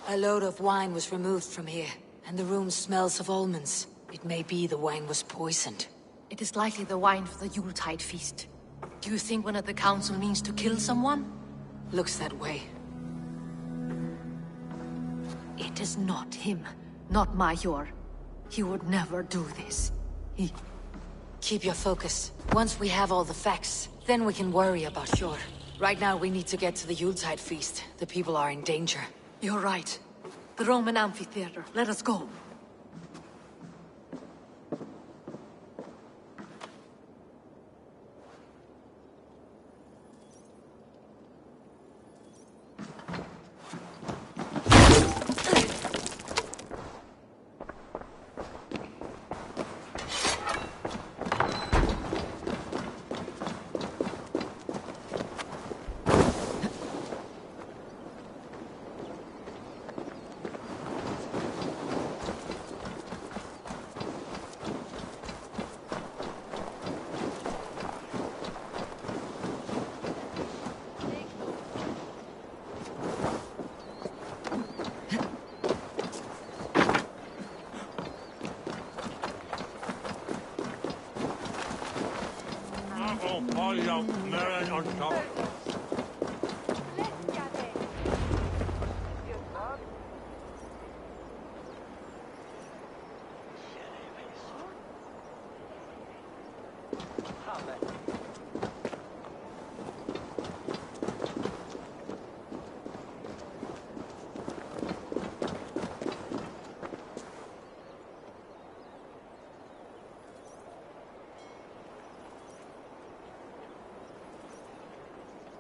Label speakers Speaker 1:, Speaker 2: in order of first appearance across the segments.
Speaker 1: A load of wine was removed from here, and the room smells of almonds. It may be the wine was poisoned.
Speaker 2: It is likely the wine for the Yuletide feast. Do you think one of the council means to kill someone?
Speaker 1: Looks that way.
Speaker 2: It is not him, not Major. He would never do this.
Speaker 1: Keep your focus. Once we have all the facts, then we can worry about Fjord. Right now we need to get to the Yuletide feast. The people are in danger.
Speaker 2: You're right. The Roman amphitheater. Let us go.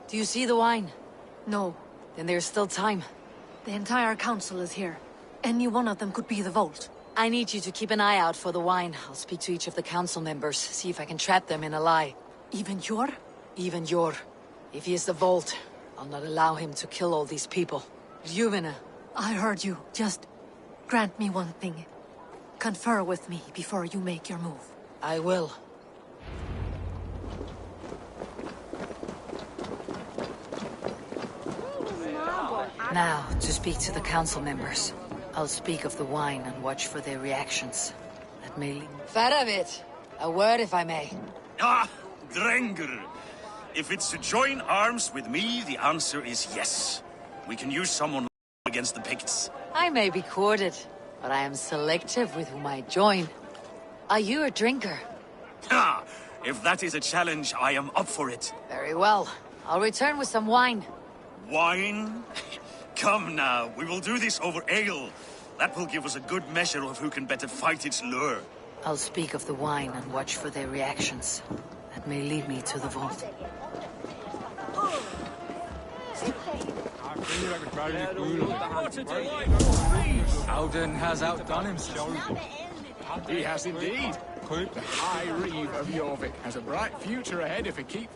Speaker 1: Do you see the wine?
Speaker 2: No.
Speaker 1: Then there's still time.
Speaker 2: The entire council is here. Any one of them could be the vault.
Speaker 1: I need you to keep an eye out for the wine. I'll speak to each of the council members, see if I can trap them in a lie.
Speaker 2: Even Yor?
Speaker 1: Even Yor. If he is the vault, I'll not allow him to kill all these people. Ljubina.
Speaker 2: I heard you. Just grant me one thing. Confer with me before you make your move.
Speaker 1: I will. Now, to speak to the council members. I'll speak of the wine and watch for their reactions. That may lead... Faravit! A word, if I may.
Speaker 3: Ah, Drengr! If it's to join arms with me, the answer is yes. We can use someone against the Picts.
Speaker 1: I may be courted, but I am selective with whom I join. Are you a drinker?
Speaker 3: Ha! If that is a challenge, I am up for it.
Speaker 1: Very well. I'll return with some wine.
Speaker 3: Wine? Come now, we will do this over ale. That will give us a good measure of who can better fight its lure.
Speaker 1: I'll speak of the wine and watch for their reactions. That may lead me to the vault.
Speaker 4: Alden has outdone himself.
Speaker 5: He has indeed. The High Reeve of Jorvik has a bright future ahead if he keeps...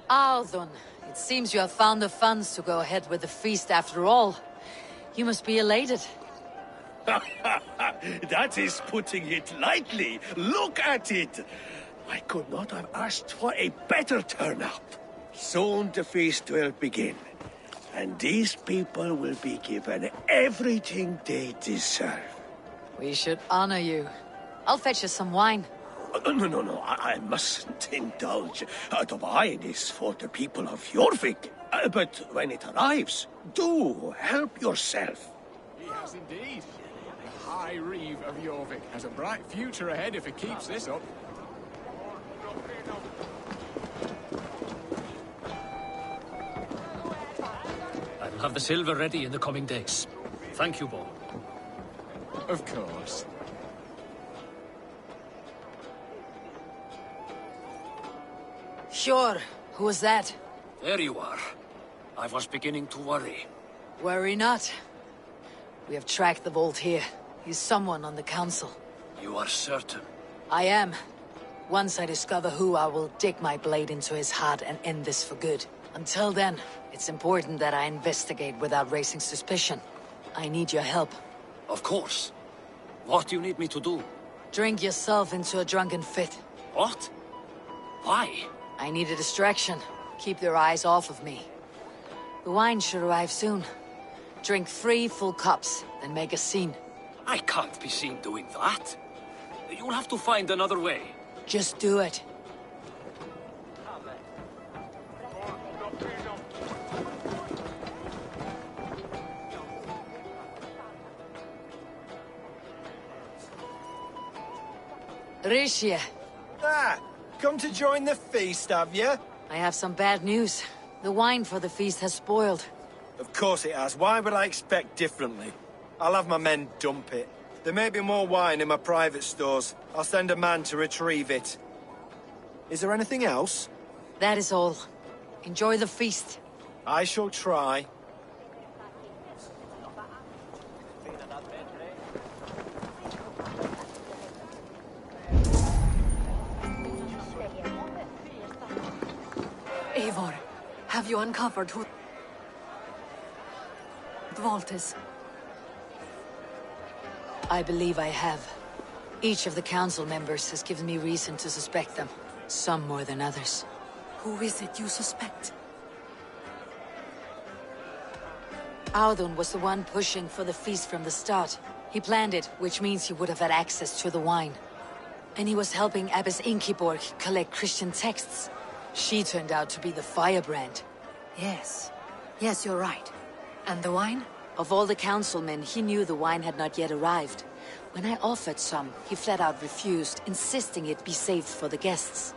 Speaker 1: Alden, it seems you have found the funds to go ahead with the feast after all. You must be elated.
Speaker 6: That is putting it lightly. Look at it. I could not have asked for a better turnout. Soon the feast will begin. And these people will be given everything they deserve.
Speaker 1: We should honor you. I'll fetch you some wine.
Speaker 6: No, I mustn't indulge. The wine is for the people of Jorvik. But when it arrives, do help yourself.
Speaker 5: He has indeed. The High Reeve of Jorvik has a bright future ahead if he keeps this up.
Speaker 7: I will have the silver ready in the coming days. Thank you, Bo.
Speaker 5: Of course.
Speaker 1: Sure. Who was that?
Speaker 7: There you are. I was beginning to worry.
Speaker 1: Worry not. We have tracked the vault here. He's someone on the council.
Speaker 7: You are certain?
Speaker 1: I am. Once I discover who, I will dig my blade into his heart and end this for good. Until then, it's important that I investigate without raising suspicion. I need your help.
Speaker 7: Of course. What do you need me to do?
Speaker 1: Drink yourself into a drunken fit.
Speaker 7: What? Why?
Speaker 1: I need a distraction. Keep their eyes off of me. The wine should arrive soon. Drink 3 full cups, then make a scene.
Speaker 7: I can't be seen doing that. You'll have to find another way.
Speaker 1: Just do it. Risha,
Speaker 8: Ah, come to join the feast, have you?
Speaker 1: I have some bad news. The wine for the feast has spoiled.
Speaker 8: Of course it has. Why would I expect differently? I'll have my men dump it. There may be more wine in my private stores. I'll send a man to retrieve it. Is there anything else?
Speaker 1: That is all. Enjoy the feast.
Speaker 8: I shall try.
Speaker 2: Eivor, have you uncovered who the vault is?
Speaker 1: I believe I have. Each of the council members has given me reason to suspect them. Some more than others.
Speaker 2: Who is it you suspect?
Speaker 1: Audun was the one pushing for the feast from the start. He planned it, which means he would have had access to the wine. And he was helping Abbess Inkiborg collect Christian texts. She turned out to be the firebrand.
Speaker 2: Yes. Yes, you're right. And the wine?
Speaker 1: Of all the councilmen, he knew the wine had not yet arrived. When I offered some, he flat out refused, insisting it be saved for the guests.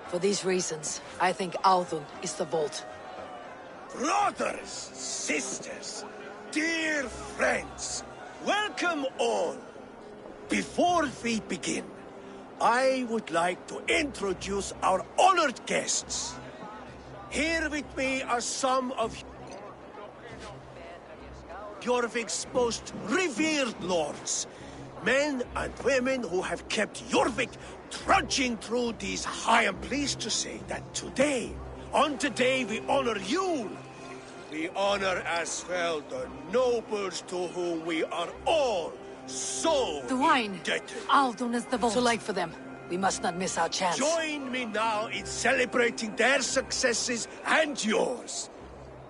Speaker 1: For these reasons, I think Audun is the vault.
Speaker 6: Brothers, sisters, dear friends, welcome all. Before we begin, I would like to introduce our honored guests. Here with me are some of Jorvik's most revered lords. Men and women who have kept Jorvik trudging through these high. I am pleased to say that today, on today, we honor you. We honor as well the nobles to whom we are all so
Speaker 2: The wine!
Speaker 6: indebted.
Speaker 2: Audun is the vault.
Speaker 1: Too late for them. We must not miss our chance.
Speaker 6: Join me now in celebrating their successes and yours.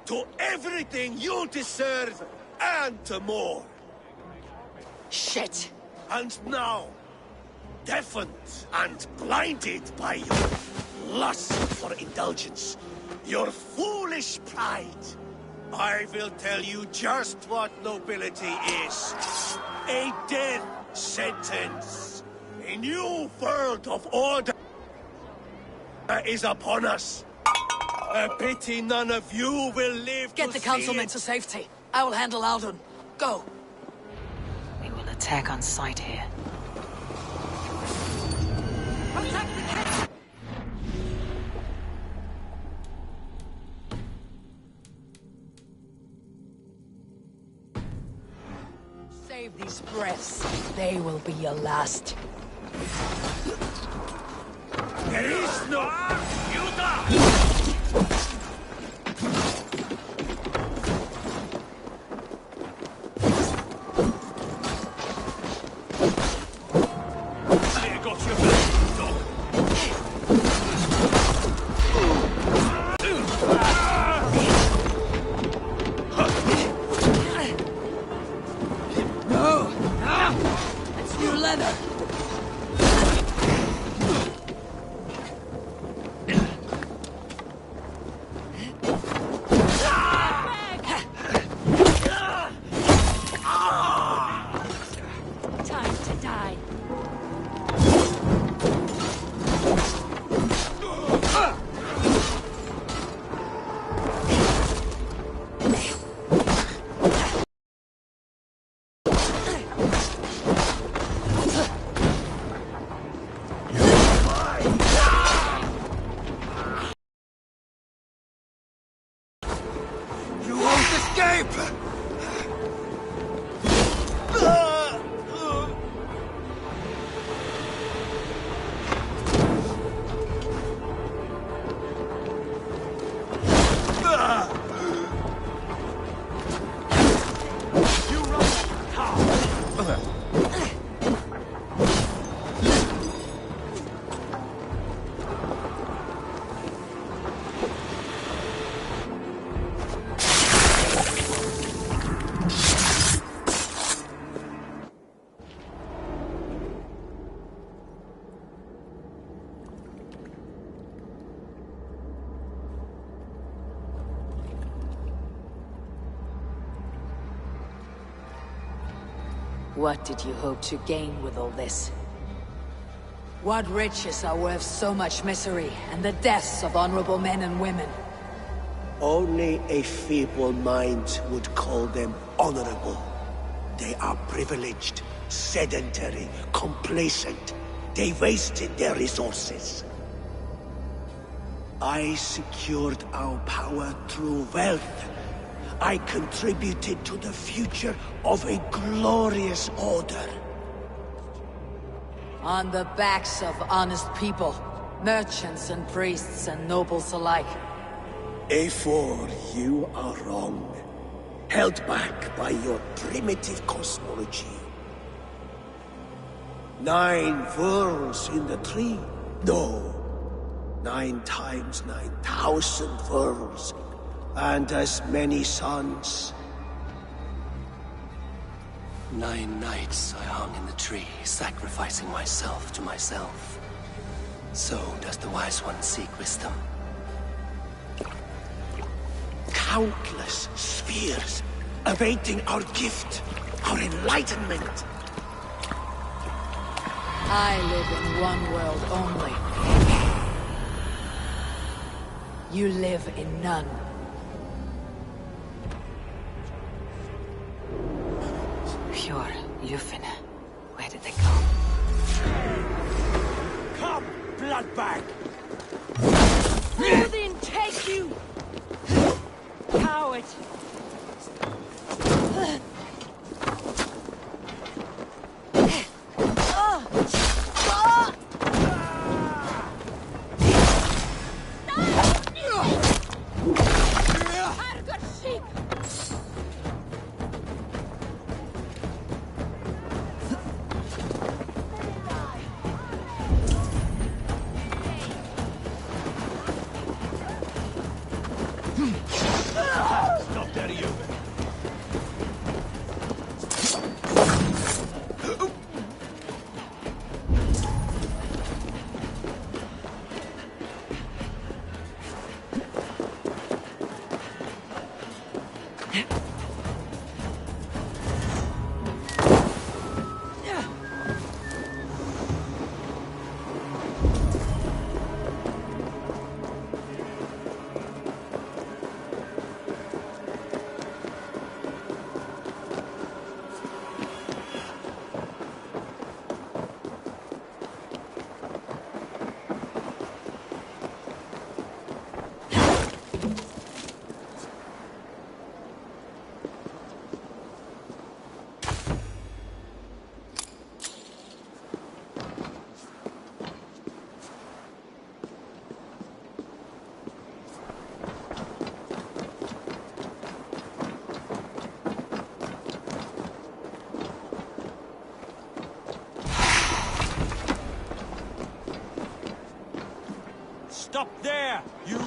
Speaker 6: To everything you deserve and more.
Speaker 1: Shit!
Speaker 6: And now, deafened and blinded by your lust for indulgence, your foolish pride, I will tell you just what nobility is. A death sentence. A new world of order is upon us. A pity none of you will live
Speaker 1: Get
Speaker 6: to
Speaker 1: the
Speaker 6: see
Speaker 1: councilmen
Speaker 6: it.
Speaker 1: to safety. I will handle Audun. Go! We will attack on sight here. Save these breaths. They will be your last.
Speaker 6: There is no... You die! I got your back, dog.
Speaker 1: No! It's new leather! What did you hope to gain with all this? What riches are worth so much misery and the deaths of honorable men and women?
Speaker 6: Only a feeble mind would call them honorable. They are privileged, sedentary, complacent. They wasted their resources. I secured our power through wealth. I contributed to the future of a glorious order.
Speaker 1: On the backs of honest people, merchants and priests and nobles alike.
Speaker 6: A4, you are wrong. Held back by your primitive cosmology. 9 worlds in the tree? No. 9 times 9,000 worlds. And as many suns.
Speaker 7: 9 nights I hung in the tree, sacrificing myself to myself. So does the wise one seek wisdom.
Speaker 6: Countless spheres, awaiting our gift, our enlightenment.
Speaker 1: I live in one world only. You live in none. Pure Lufin. Where did they go?
Speaker 6: Come, bloodbag!
Speaker 2: Odin, take you! Coward!
Speaker 6: Stop there, you!
Speaker 3: Stop there, you!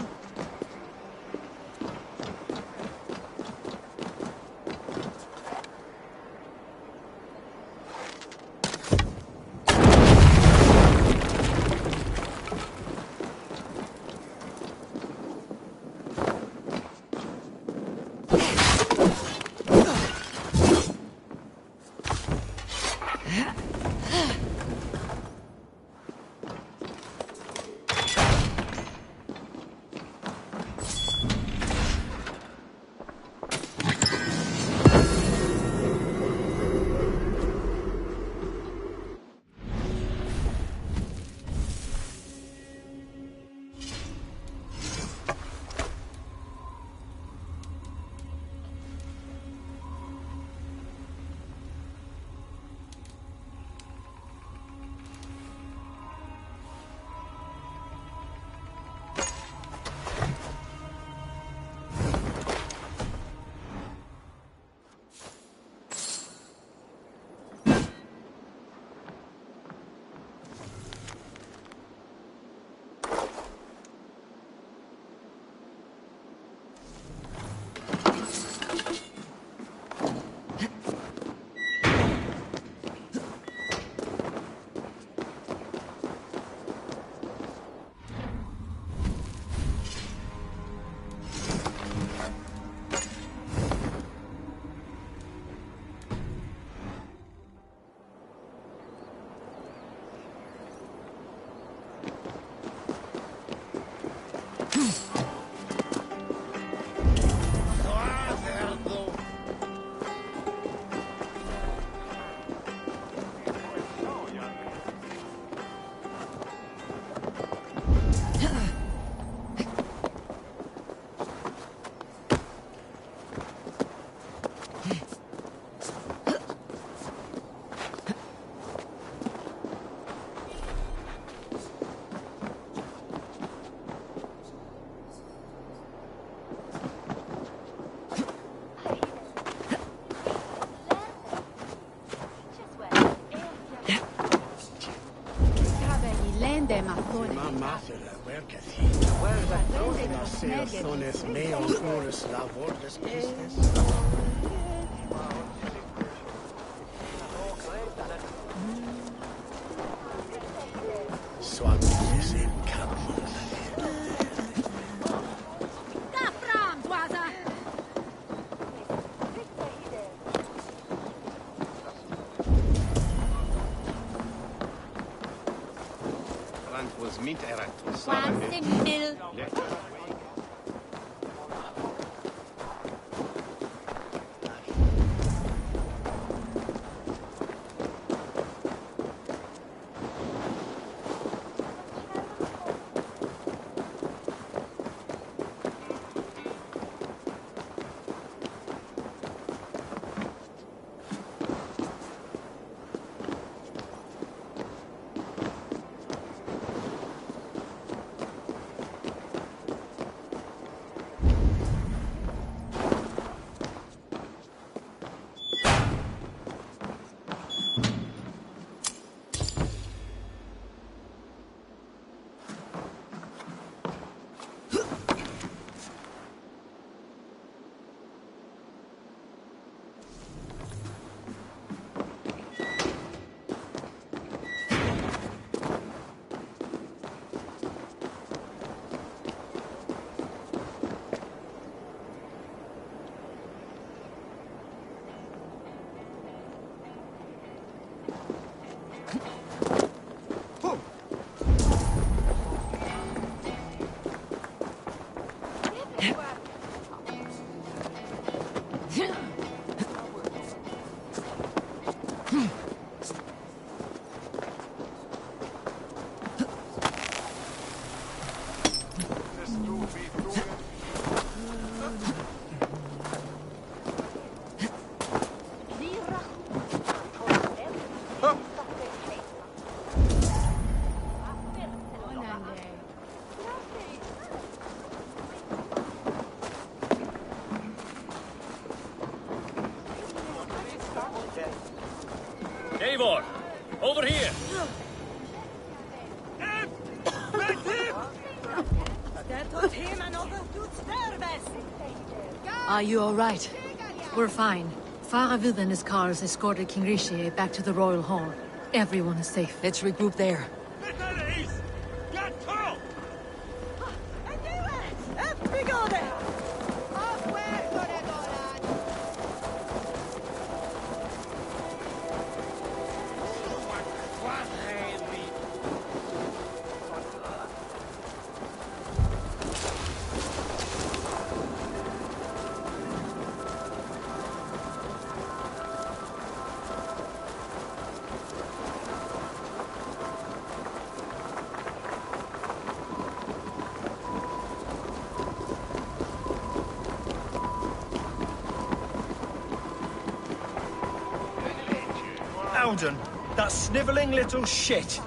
Speaker 3: Eivor, over here!
Speaker 1: Are you all right?
Speaker 2: We're fine. Faravid and his cars escorted King Rishi back to the Royal Hall. Everyone is safe.
Speaker 1: Let's regroup there.
Speaker 8: Alden, that snivelling little shit.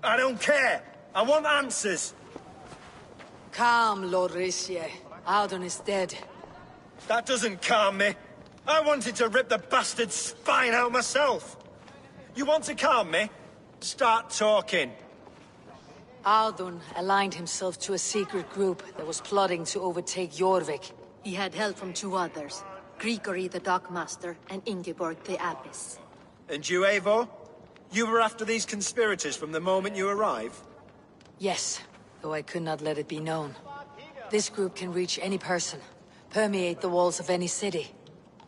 Speaker 8: I don't care. I want answers.
Speaker 1: Calm, Lord Rishi. Audun is dead.
Speaker 8: That doesn't calm me. I wanted to rip the bastard's spine out myself. You want to calm me? Start talking.
Speaker 1: Audun aligned himself to a secret group that was plotting to overtake Jorvik.
Speaker 2: He had help from two others, Grigory the Dockmaster and Ingeborg the Abbess.
Speaker 8: And you, Eivor? You were after these conspirators from the moment you arrived?
Speaker 1: Yes, though I could not let it be known. This group can reach any person, permeate the walls of any city.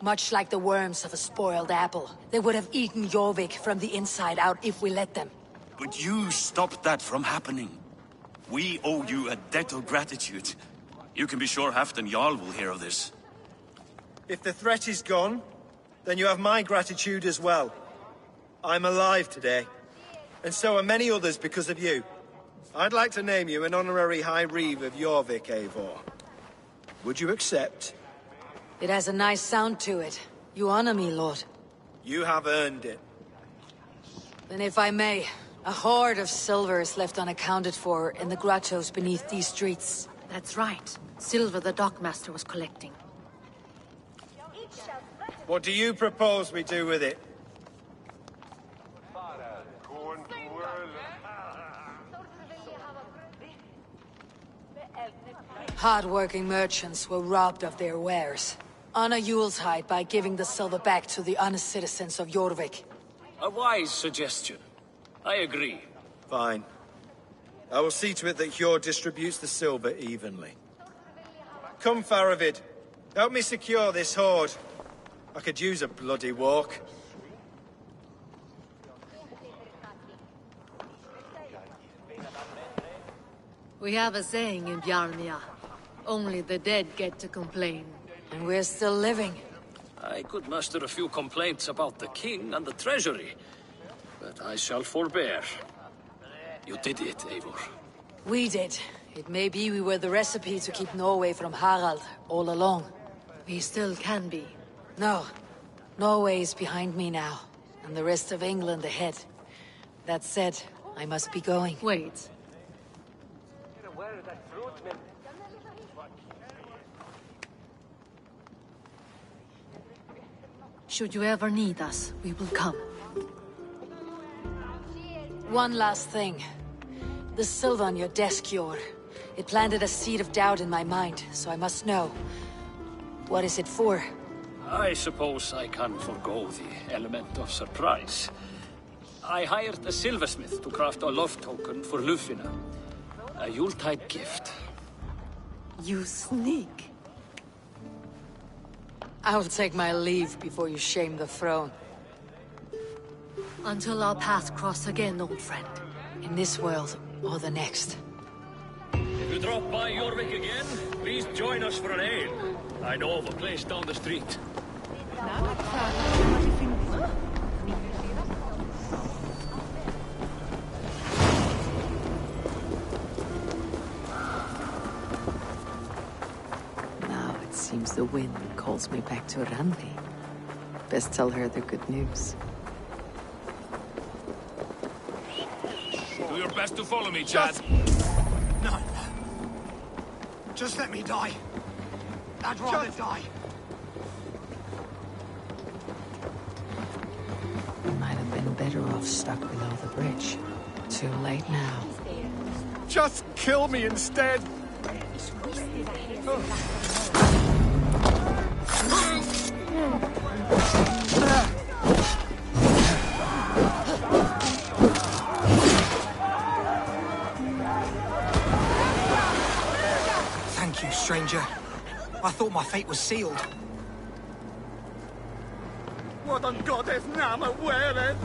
Speaker 1: Much like the worms of a spoiled apple. They would have eaten Jorvik from the inside out if we let them.
Speaker 3: But you stopped that from happening. We owe you a debt of gratitude. You can be sure Halfdan Jarl will hear of this.
Speaker 8: If the threat is gone, then you have my gratitude as well. I'm alive today. And so are many others because of you. I'd like to name you an honorary High Reeve of Jorvik, Eivor. Would you accept?
Speaker 1: It has a nice sound to it. You honor me, Lord.
Speaker 8: You have earned it.
Speaker 1: Then if I may, a hoard of silver is left unaccounted for in the grottos beneath these streets.
Speaker 2: That's right. Silver the Dockmaster was collecting.
Speaker 8: What do you propose we do with it?
Speaker 1: Hard-working merchants were robbed of their wares. Honor Yuleshide by giving the silver back to the honest citizens of Jorvik.
Speaker 9: A wise suggestion. I agree.
Speaker 8: Fine. I will see to it that Hjord distributes the silver evenly. Come, Faravid. Help me secure this hoard. I could use a bloody walk.
Speaker 2: We have a saying in Bjarnia. Only the dead get to complain.
Speaker 1: And we're still living.
Speaker 9: I could muster a few complaints about the king and the treasury, but I shall forbear. You did it, Eivor.
Speaker 1: We did. It may be we were the recipe to keep Norway from Harald all along.
Speaker 2: We still can be.
Speaker 1: No. Norway is behind me now, and the rest of England ahead. That said, I must be going.
Speaker 2: Wait. Should you ever need us, we will come.
Speaker 1: One last thing. The silver on your desk, Jord. It planted a seed of doubt in my mind, so I must know. What is it for?
Speaker 9: I suppose I can forgo the element of surprise. I hired a silversmith to craft a love token for Lufina. A Yuletide gift.
Speaker 2: You sneak.
Speaker 1: I'll take my leave before you shame the throne.
Speaker 2: Until our paths cross again, old friend.
Speaker 1: In this world, or the next.
Speaker 9: If you drop by Jorvik again, please join us for an ale. I know of a place down the street.
Speaker 1: Now it seems the wind calls me back to Randi. Best tell her the good news.
Speaker 5: Do your best to follow me, Chad.
Speaker 10: No. Just let me die. I'd rather die.
Speaker 1: We might have been better off stuck below the bridge. Too late now.
Speaker 5: Just kill me instead.
Speaker 10: Thank you, stranger. I thought my fate was sealed.
Speaker 5: What on God's name are wearing?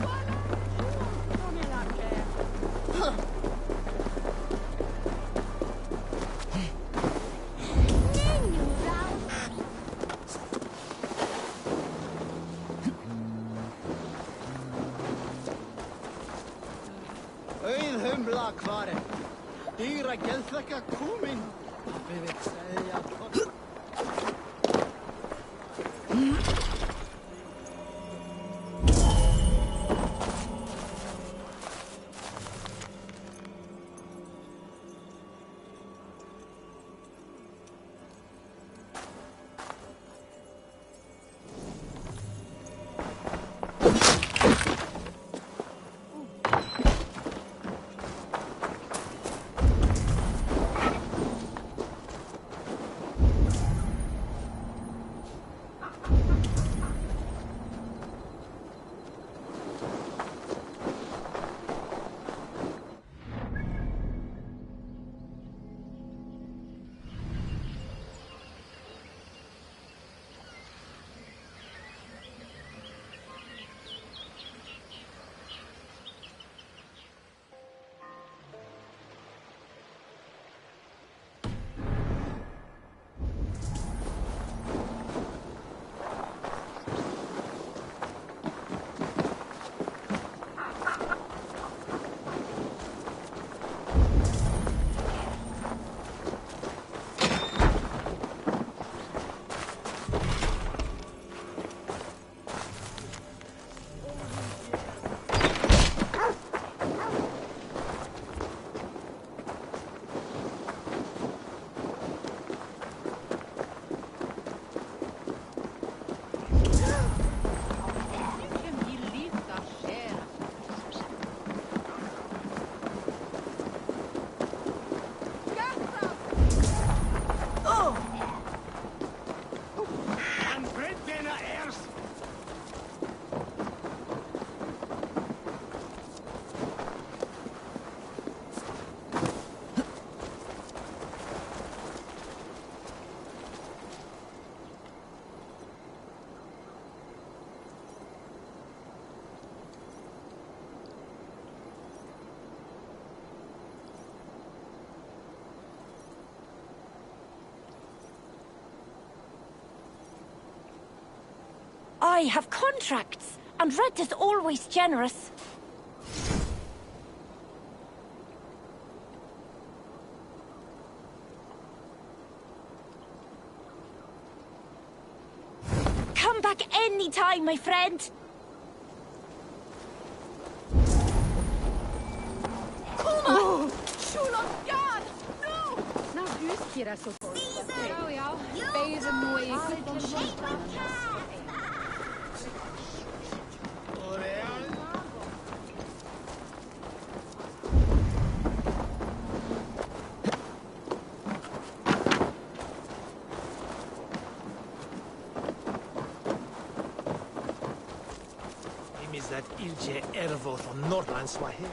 Speaker 11: I have contracts, and Red is always generous. Come back anytime, my friend.
Speaker 12: Kom! Sholongar! No!
Speaker 13: Nou, husker jeg så folk. Ja, ja. Bedre nå i
Speaker 14: Is that Ilje Ervo from Norrland Swahili?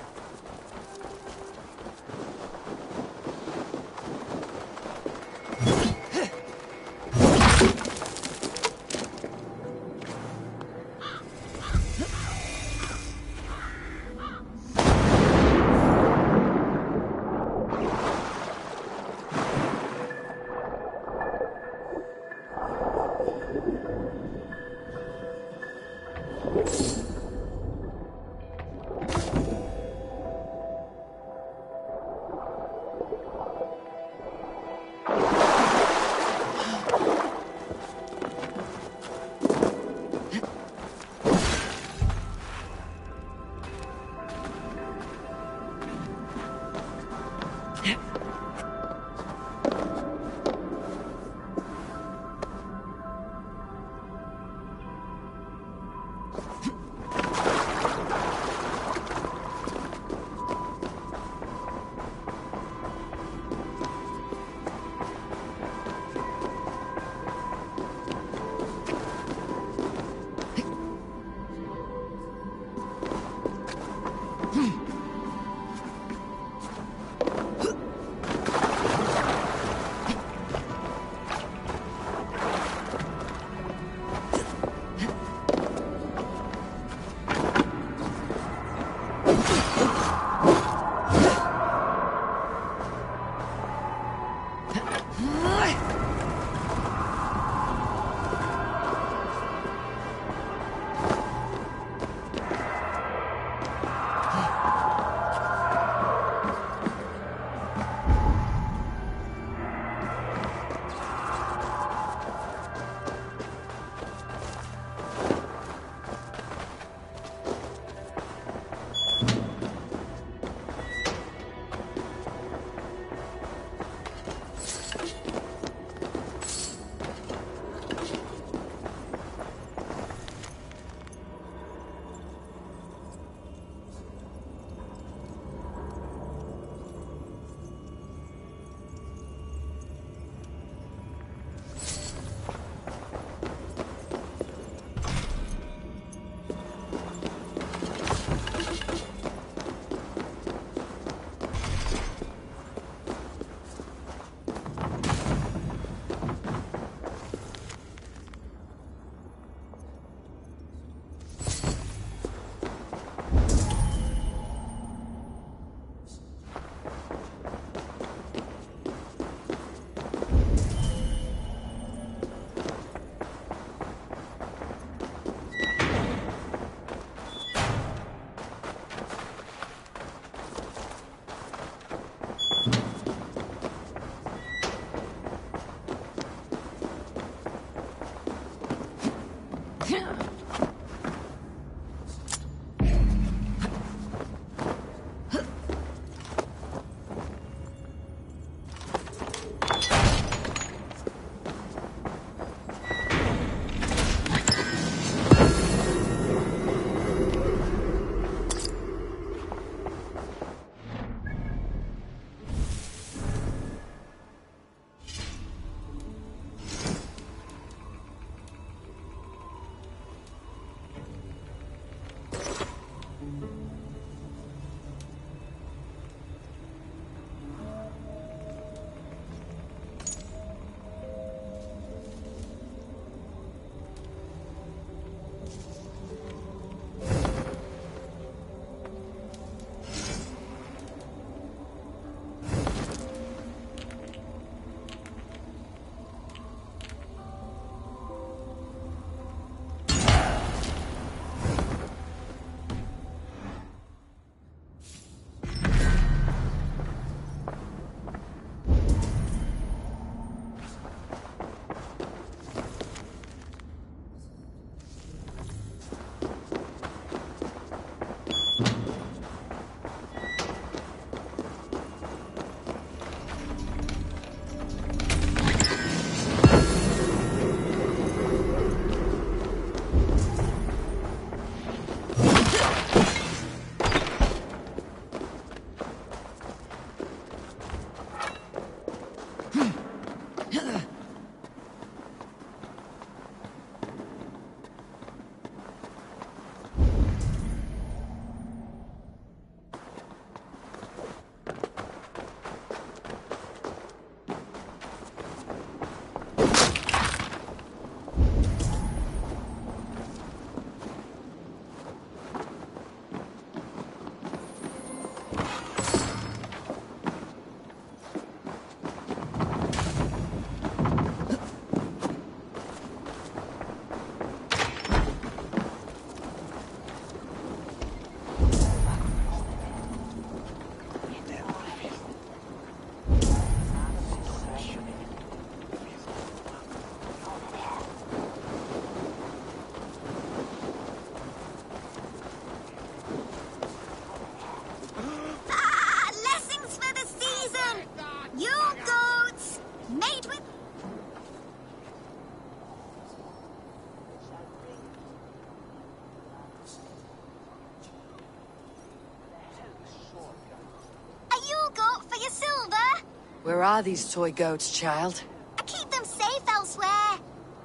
Speaker 1: Where are these toy goats, child?
Speaker 15: I keep them safe elsewhere.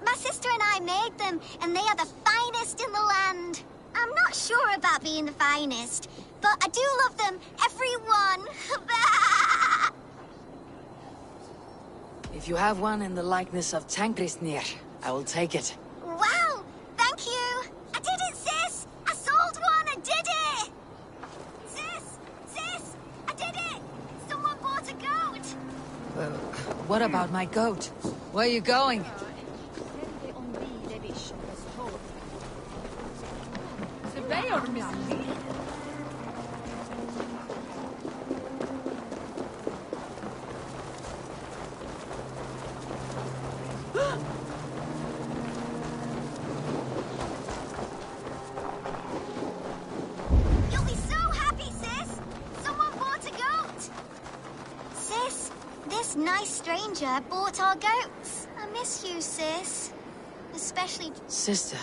Speaker 15: My sister and I made them, and they are the finest in the land. I'm not sure about being the finest, but I do love them, every one.
Speaker 1: If you have one in the likeness of Tankrisnir, I will take it.
Speaker 15: Wow! Thank you! I did it, sis! I sold one! I did it! Sis! Sis! I did it! Someone bought a goat!
Speaker 1: What about my goat? Where are you going?
Speaker 15: You'll be so happy, sis! Someone bought a goat! Sis, this nice stranger bought our goats. I miss you, sis. Especially...
Speaker 1: Sister.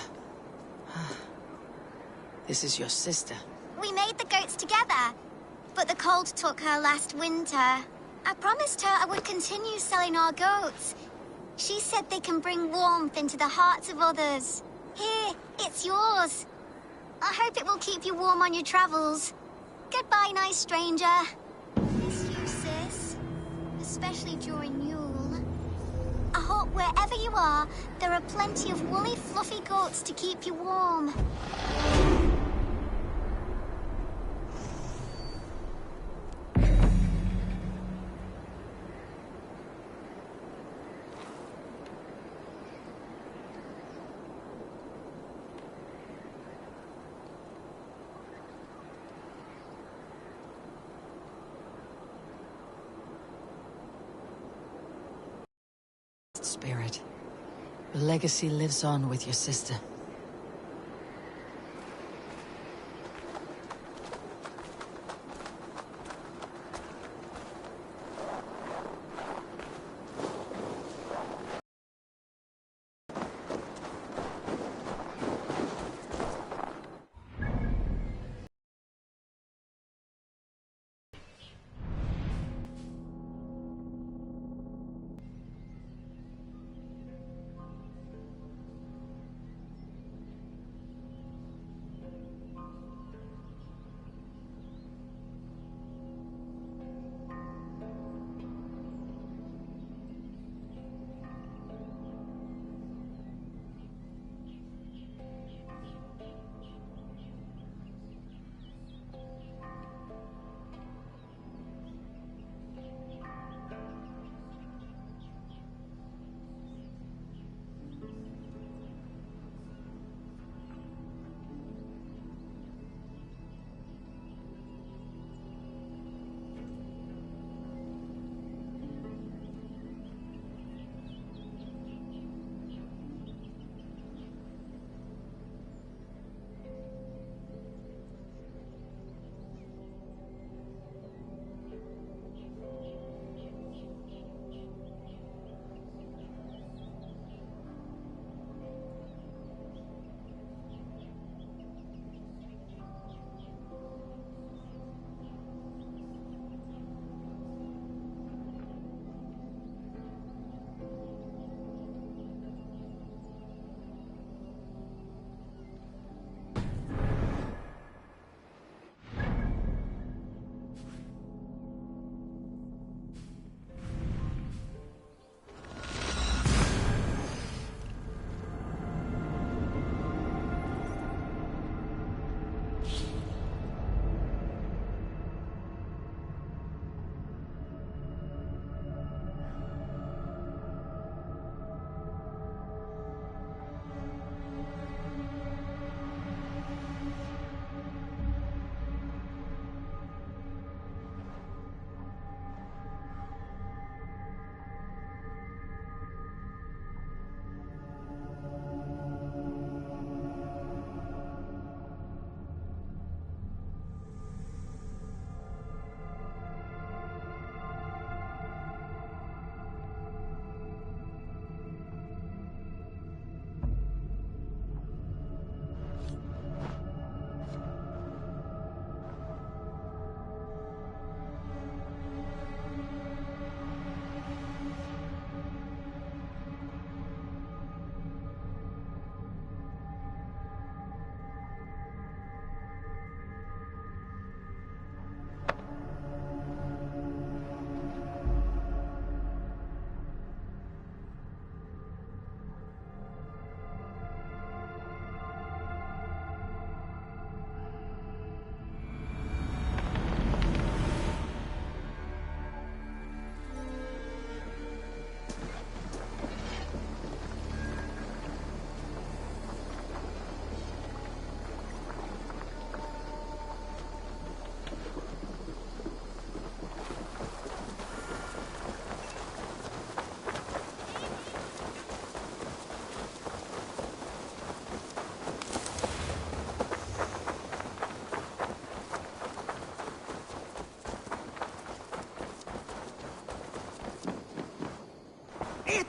Speaker 1: This is your sister.
Speaker 15: We made the goats together, but the cold took her last winter. I promised her I would continue selling our goats. She said they can bring warmth into the hearts of others. Here, it's yours. I hope it will keep you warm on your travels. Goodbye, nice stranger. Miss you, sis. Especially during Yule. I hope wherever you are, there are plenty of woolly, fluffy goats to keep you warm.
Speaker 1: Spirit. The legacy lives on with your sister.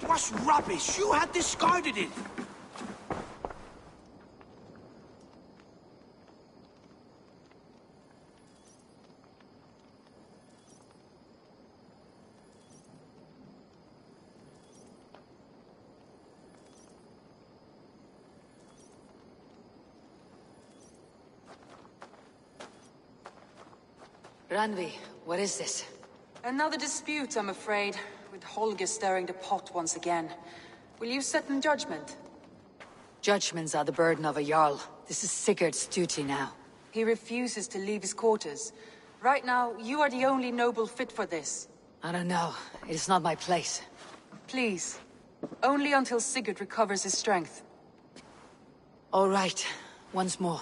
Speaker 16: was rubbish. You had discarded it.
Speaker 1: Ranvi, what is this?
Speaker 17: Another dispute, I'm afraid, with Holger stirring the pot once again. Will you sit in judgment?
Speaker 1: Judgments are the burden of a Jarl. This is Sigurd's duty now.
Speaker 17: He refuses to leave his quarters. Right now, you are the only noble fit for this.
Speaker 1: I don't know. It is not my place.
Speaker 17: Please. Only until Sigurd recovers his strength.
Speaker 1: All right. Once more.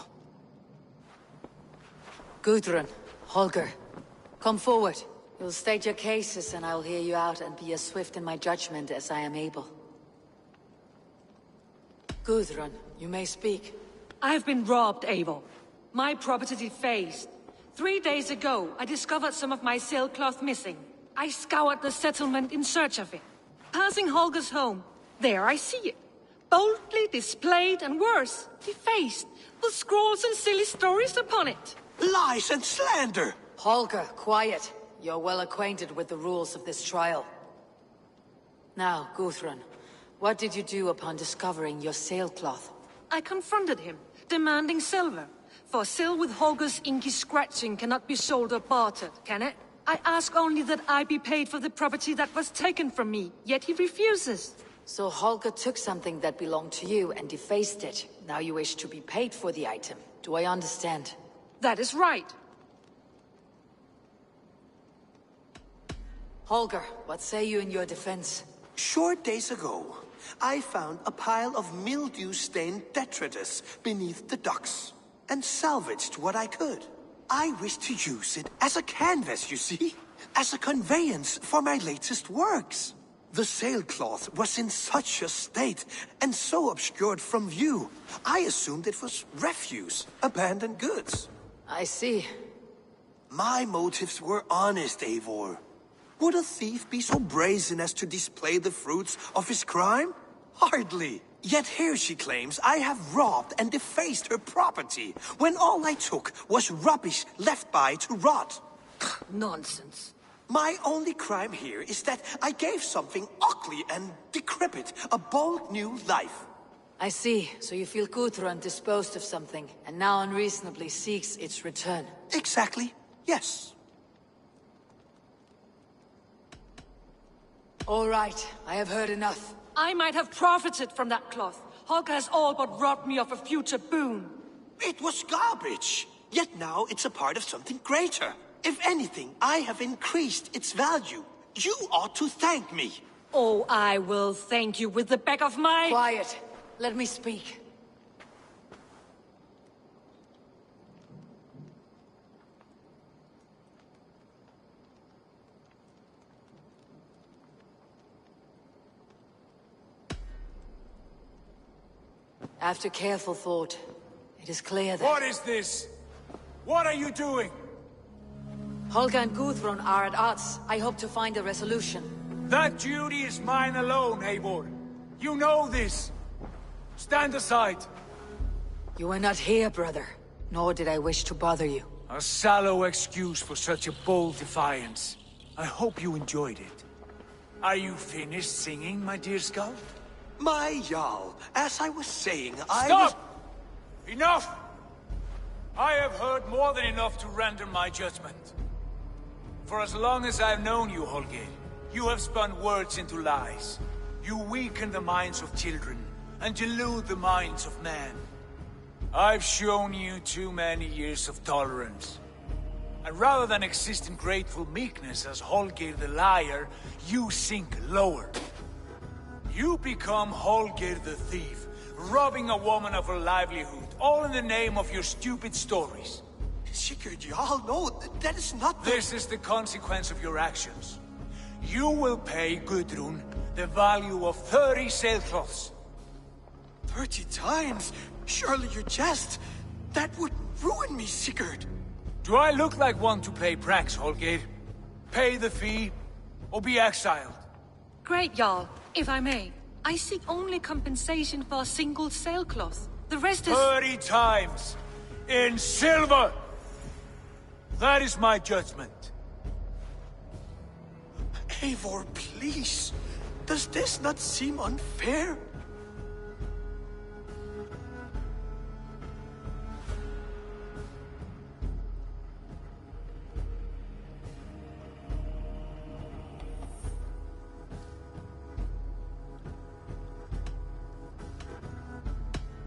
Speaker 1: Gudrun, Holger, come forward. You'll state your cases and I'll hear you out and be as swift in my judgment as I am able. Gudrun, you may speak.
Speaker 2: I've been robbed, Eivor. My property defaced. 3 days ago, I discovered some of my sailcloth missing. I scoured the settlement in search of it. Passing Holger's home, there I see it. Boldly displayed and worse, defaced, with scrawls and silly stories upon it.
Speaker 16: Lies and slander!
Speaker 1: Holger, quiet. You're well acquainted with the rules of this trial. Now, Gudrun, what did you do upon discovering your sailcloth?
Speaker 2: I confronted him, demanding silver. For sil with Holger's inky scratching cannot be sold or bartered, can it? I ask only that I be paid for the property that was taken from me, yet he refuses.
Speaker 1: So Holger took something that belonged to you and defaced it. Now you wish to be paid for the item. Do I understand?
Speaker 2: That is right.
Speaker 1: Holger, what say you in your defense?
Speaker 16: Short days ago, I found a pile of mildew-stained detritus beneath the docks, and salvaged what I could. I wish to use it as a canvas, you see? As a conveyance for my latest works. The sailcloth was in such a state, and so obscured from view, I assumed it was refuse, abandoned goods.
Speaker 1: I see.
Speaker 16: My motives were honest, Eivor. Would a thief be so brazen as to display the fruits of his crime? Hardly. Yet here she claims I have robbed and defaced her property, when all I took was rubbish left by to rot.
Speaker 2: Nonsense.
Speaker 16: My only crime here is that I gave something ugly and decrepit a bold new life.
Speaker 1: I see. So you feel Gudrun disposed of something, and now unreasonably seeks its return.
Speaker 16: Exactly. Yes.
Speaker 1: All right. I have heard enough.
Speaker 2: I might have profited from that cloth. Holger has all but robbed me of a future boon.
Speaker 16: It was garbage. Yet now it's a part of something greater. If anything, I have increased its value. You ought to thank me.
Speaker 2: Oh, I will thank you with the back of my...
Speaker 1: Quiet. Let me speak. After careful thought, it is clear that...
Speaker 14: What is this? What are you doing?
Speaker 1: Holger and Gudrun are at odds. I hope to find a resolution.
Speaker 14: That duty is mine alone, Eivor. You know this. Stand aside.
Speaker 1: You were not here, brother. Nor did I wish to bother you.
Speaker 14: A sallow excuse for such a bold defiance. I hope you enjoyed it. Are you finished singing, my dear Skull?
Speaker 16: My Jarl, as I was saying,
Speaker 14: Stop! Enough! I have heard more than enough to render my judgment. For as long as I've known you, Holger, you have spun words into lies. You weaken the minds of children, and delude the minds of men. I've shown you too many years of tolerance. And rather than exist in grateful meekness as Holger the liar, you sink lower. You become Holger the thief, robbing a woman of her livelihood, all in the name of your stupid stories.
Speaker 16: Sigurd, Jarl, no, that is not the...
Speaker 14: This is the consequence of your actions. You will pay Gudrun the value of 30 sailcloths.
Speaker 16: 30 times? Surely you jest. That would ruin me, Sigurd.
Speaker 14: Do I look like one to play pranks, Holger? Pay the fee, or be exiled.
Speaker 2: Great, Jarl. If I may, I seek only compensation for a single sailcloth. The rest is...
Speaker 14: 30 times! In silver! That is my judgment.
Speaker 16: Eivor, please. Does this not seem unfair?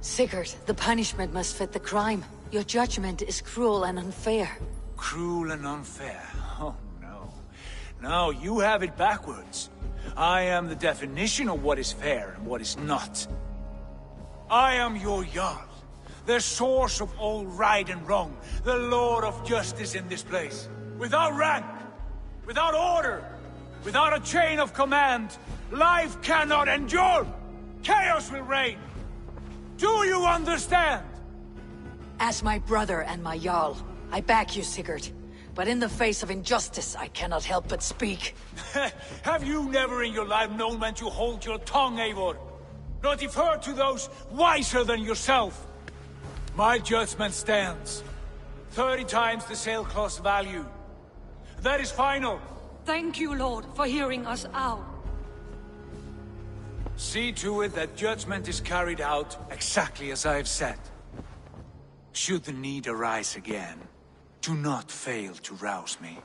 Speaker 1: Sigurd, the punishment must fit the crime. Your judgment is cruel and unfair.
Speaker 14: Cruel and unfair? Oh, no. No, you have it backwards. I am the definition of what is fair and what is not. I am your Jarl, the source of all right and wrong, the Lord of justice in this place. Without rank, without order, without a chain of command, life cannot endure! Chaos will reign! Do you understand?
Speaker 1: As my brother and my Jarl, I back you, Sigurd. But in the face of injustice, I cannot help but speak.
Speaker 14: Have you never in your life known when to hold your tongue, Eivor? Not defer to those wiser than yourself? My judgment stands. 30 times the sailcloth's value. That is final.
Speaker 2: Thank you, Lord, for hearing us out.
Speaker 14: See to it that judgment is carried out exactly as I have said. Should the need arise again, do not fail to rouse me.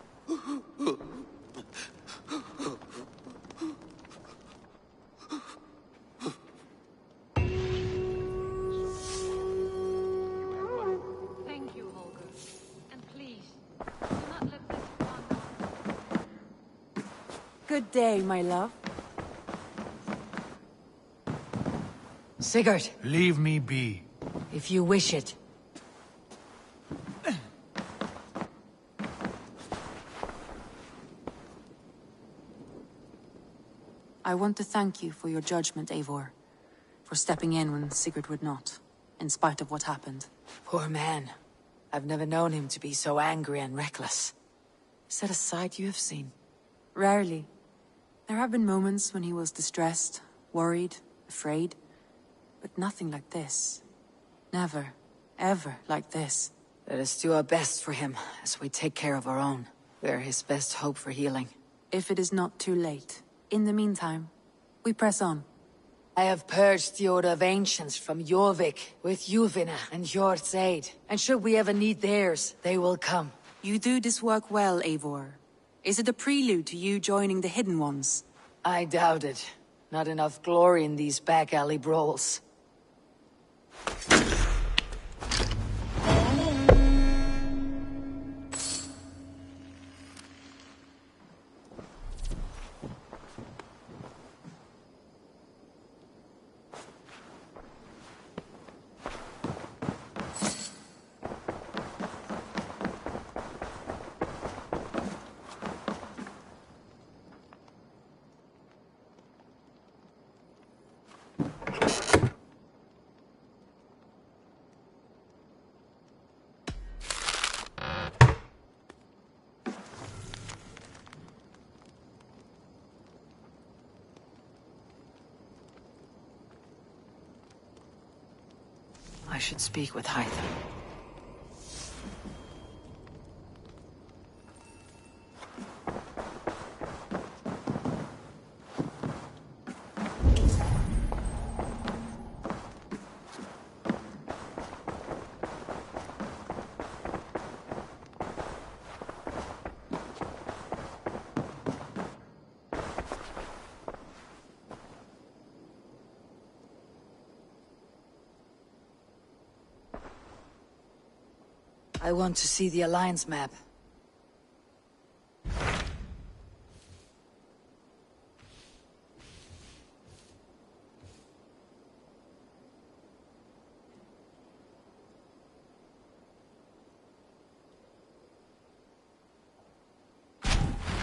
Speaker 2: Thank you, Holger. And please, do not let this wander.
Speaker 17: Good day, my love.
Speaker 1: Sigurd.
Speaker 14: Leave me be.
Speaker 1: If you wish it.
Speaker 17: I want to thank you for your judgment, Eivor. For stepping in when Sigurd would not, in spite of what happened.
Speaker 1: Poor man. I've never known him to be so angry and reckless. Is that a side you have seen?
Speaker 17: Rarely. There have been moments when he was distressed, worried, afraid. But nothing like this. Never, ever like this.
Speaker 1: Let us do our best for him, as we take care of our own. We're his best hope for healing.
Speaker 17: If it is not too late. In the meantime, we press on.
Speaker 1: I have purged the Order of Ancients from Jorvik with Yuvina and Hjort's aid. And should we ever need theirs, they will come.
Speaker 17: You do this work well, Eivor. Is it a prelude to you joining the Hidden Ones?
Speaker 1: I doubt it. Not enough glory in these back alley brawls. I should speak with Hythe. I want to see the Alliance map.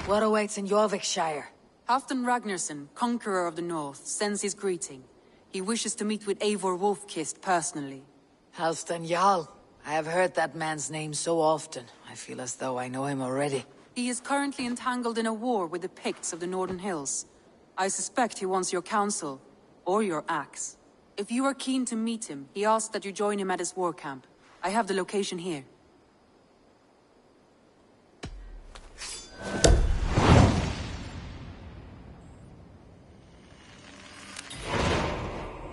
Speaker 1: What awaits in Jorvikshire?
Speaker 17: Halfdan Ragnarsson, conqueror of the North, sends his greeting. He wishes to meet with Eivor Wolfkist personally.
Speaker 1: Halfdan Jarl. I have heard that man's name so often. I feel as though I know him already.
Speaker 17: He is currently entangled in a war with the Picts of the Northern Hills. I suspect he wants your counsel, or your axe. If you are keen to meet him, he asks that you join him at his war camp. I have the location here.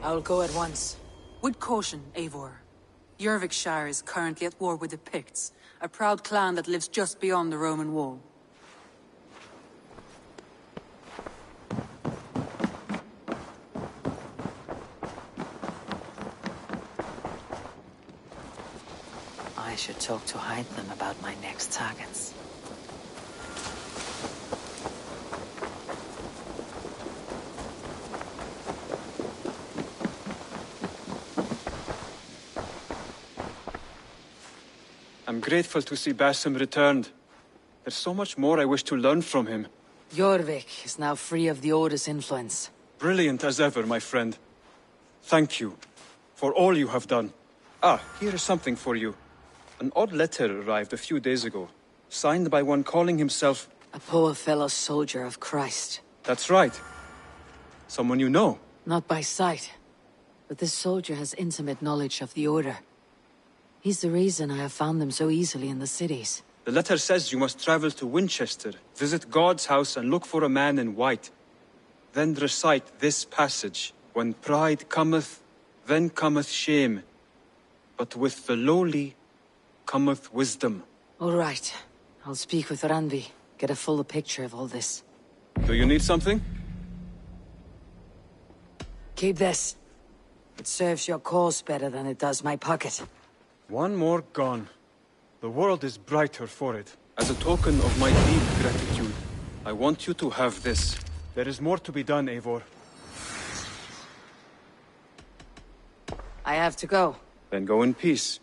Speaker 1: I'll go at once.
Speaker 17: With caution, Eivor. Jorvikshire is currently at war with the Picts, a proud clan that lives just beyond the Roman wall.
Speaker 1: I should talk to Heidman about my next targets.
Speaker 4: I'm grateful to see Basim returned. There's so much more I wish to learn from him.
Speaker 1: Jorvik is now free of the Order's influence.
Speaker 4: Brilliant as ever, my friend. Thank you for all you have done. Ah, here is something for you. An odd letter arrived a few days ago, signed by one calling himself...
Speaker 1: A poor fellow soldier of Christ.
Speaker 4: That's right. Someone you know.
Speaker 1: Not by sight, but this soldier has intimate knowledge of the Order. He's the reason I have found them so easily in the cities.
Speaker 4: The letter says you must travel to Winchester, visit God's house and look for a man in white. Then recite this passage. When pride cometh, then cometh shame. But with the lowly cometh wisdom.
Speaker 1: All right. I'll speak with Randvi, get a fuller picture of all this.
Speaker 4: Do you need something?
Speaker 1: Keep this. It serves your cause better than it does my pocket.
Speaker 4: One more gone. The world is brighter for it. As a token of my deep gratitude, I want you to have this. There is more to be done, Eivor.
Speaker 1: I have to go.
Speaker 4: Then go in peace.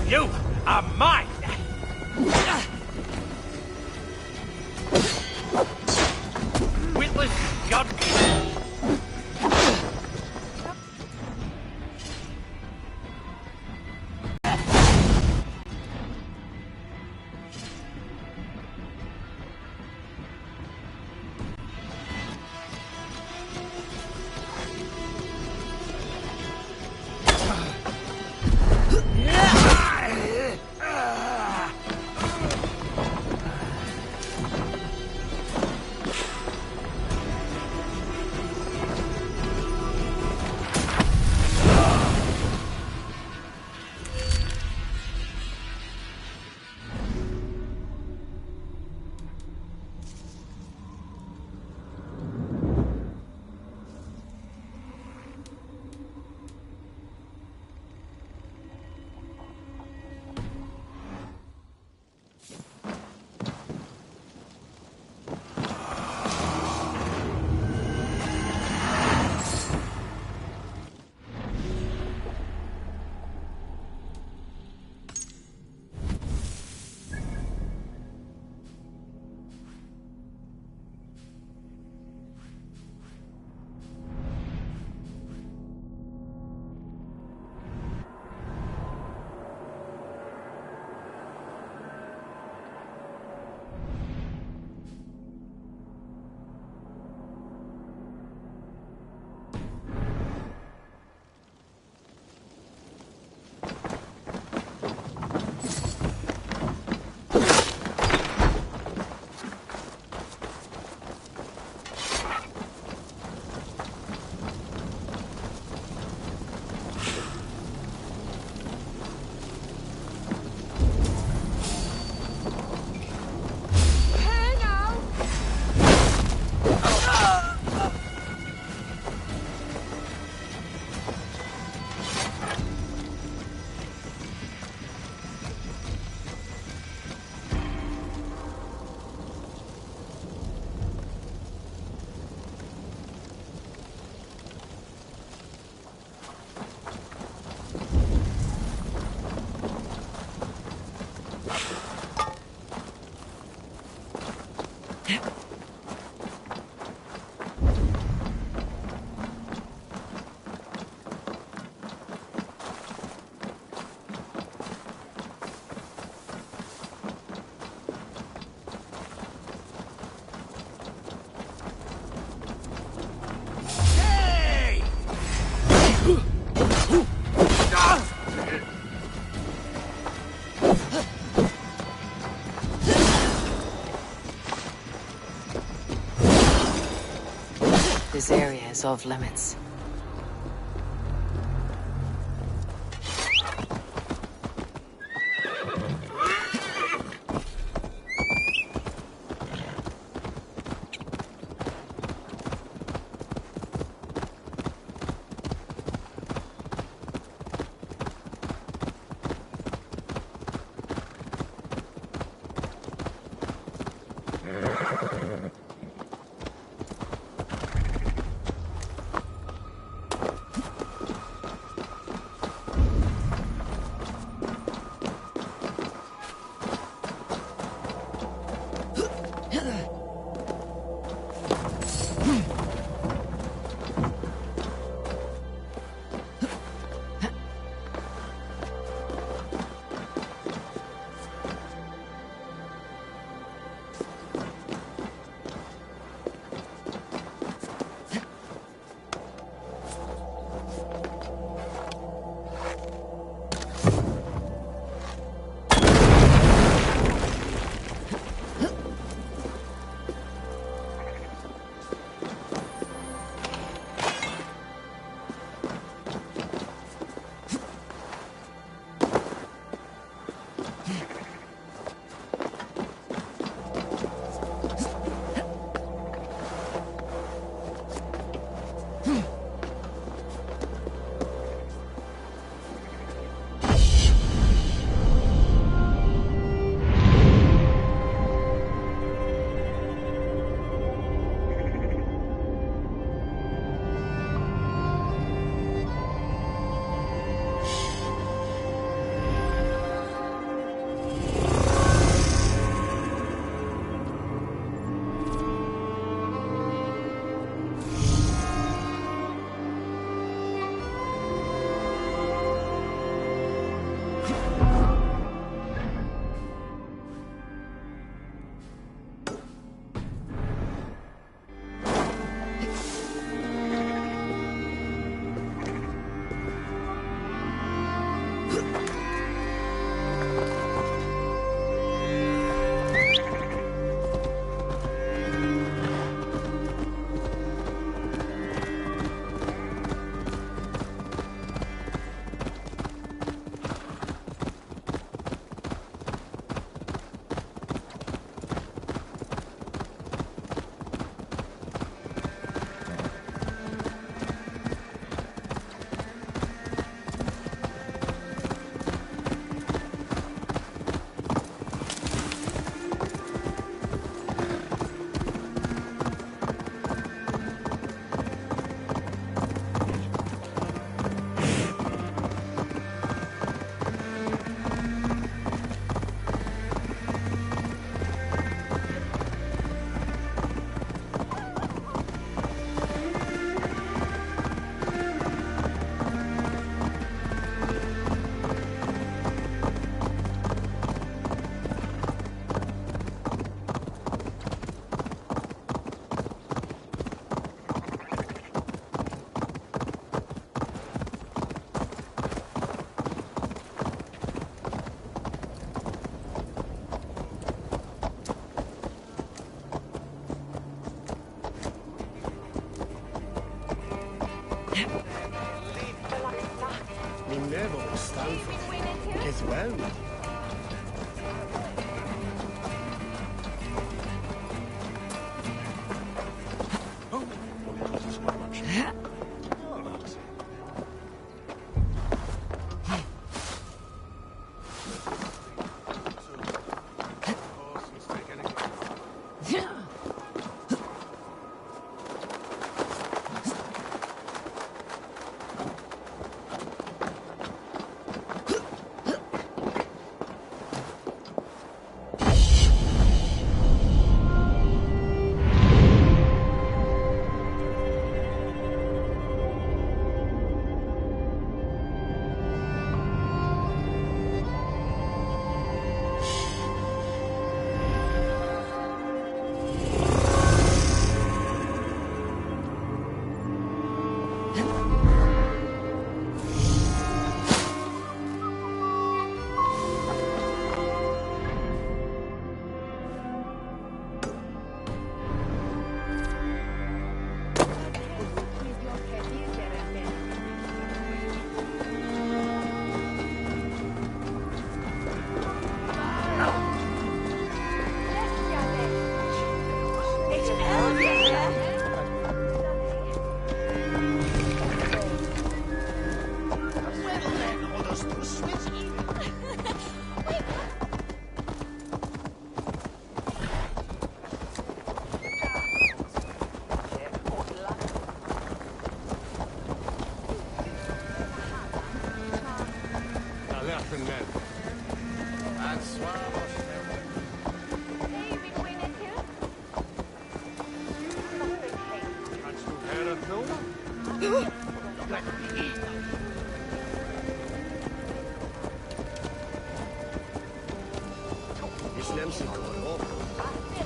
Speaker 6: You are mine! Witless God.
Speaker 1: This area is off limits.
Speaker 6: well.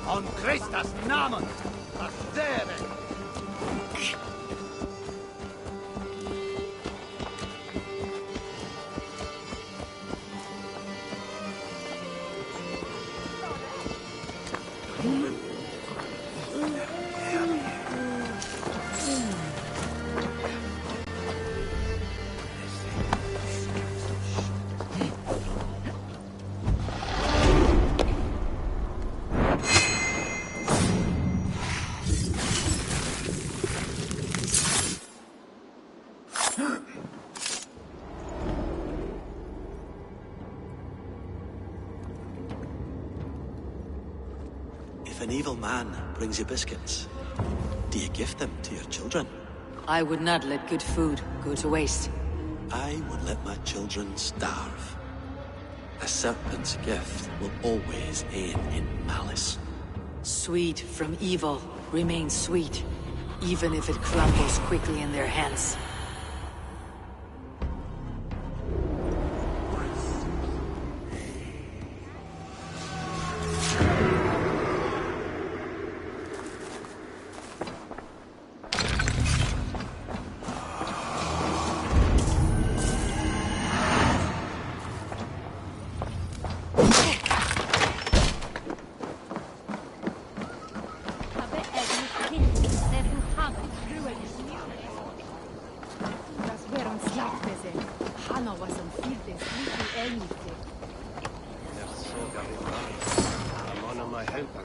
Speaker 18: On Christus namen! Astere!
Speaker 7: If an evil man brings you biscuits, do you give them to your children?
Speaker 1: I would not let good food go to waste.
Speaker 7: I would let my children starve. A serpent's gift will always end in malice.
Speaker 1: Sweet from evil remains sweet, even if it crumbles quickly in their hands.
Speaker 18: I'm on my helper.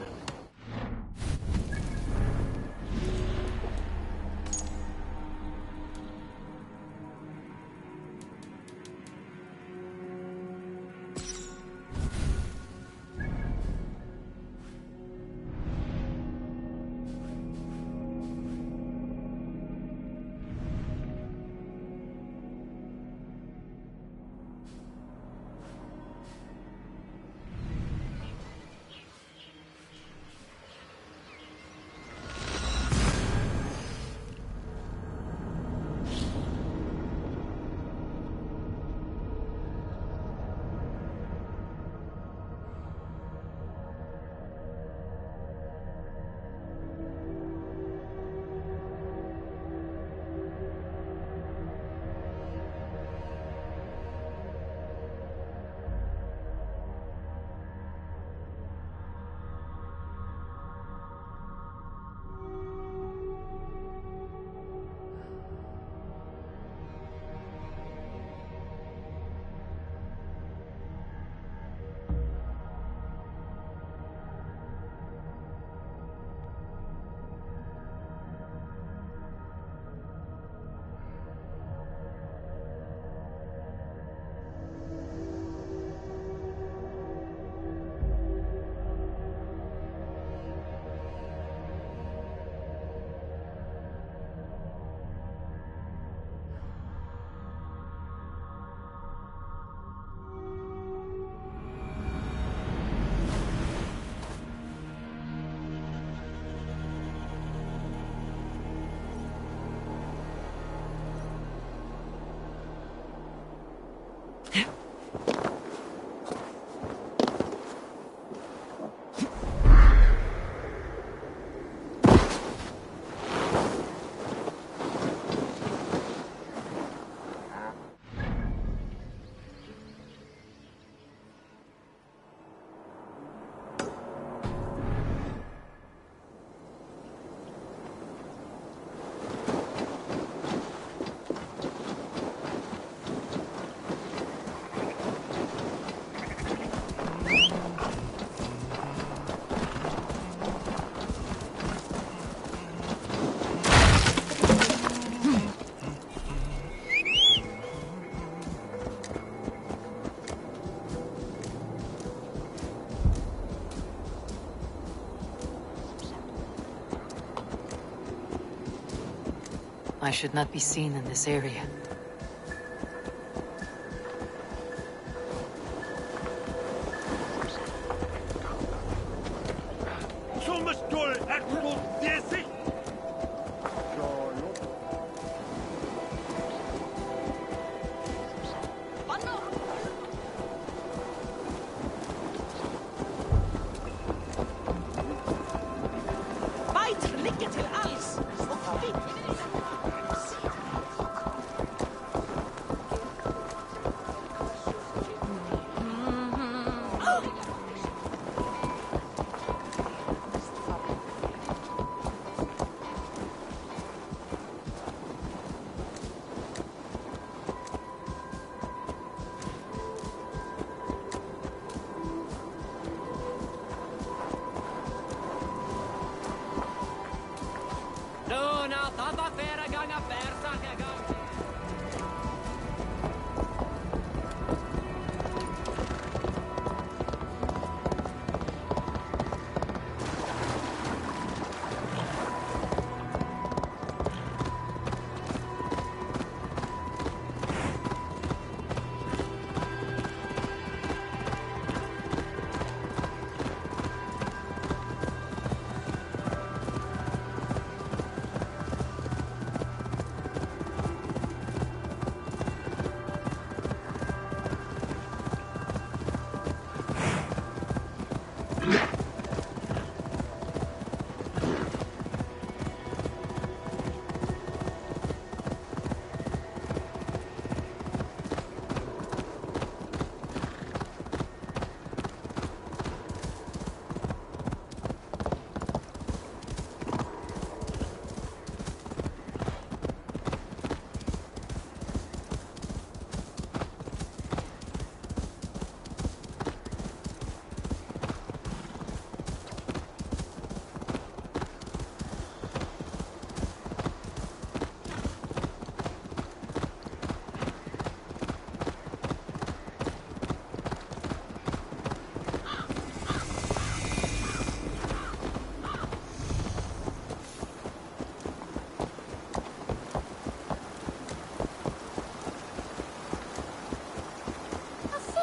Speaker 1: I should not be seen in this area.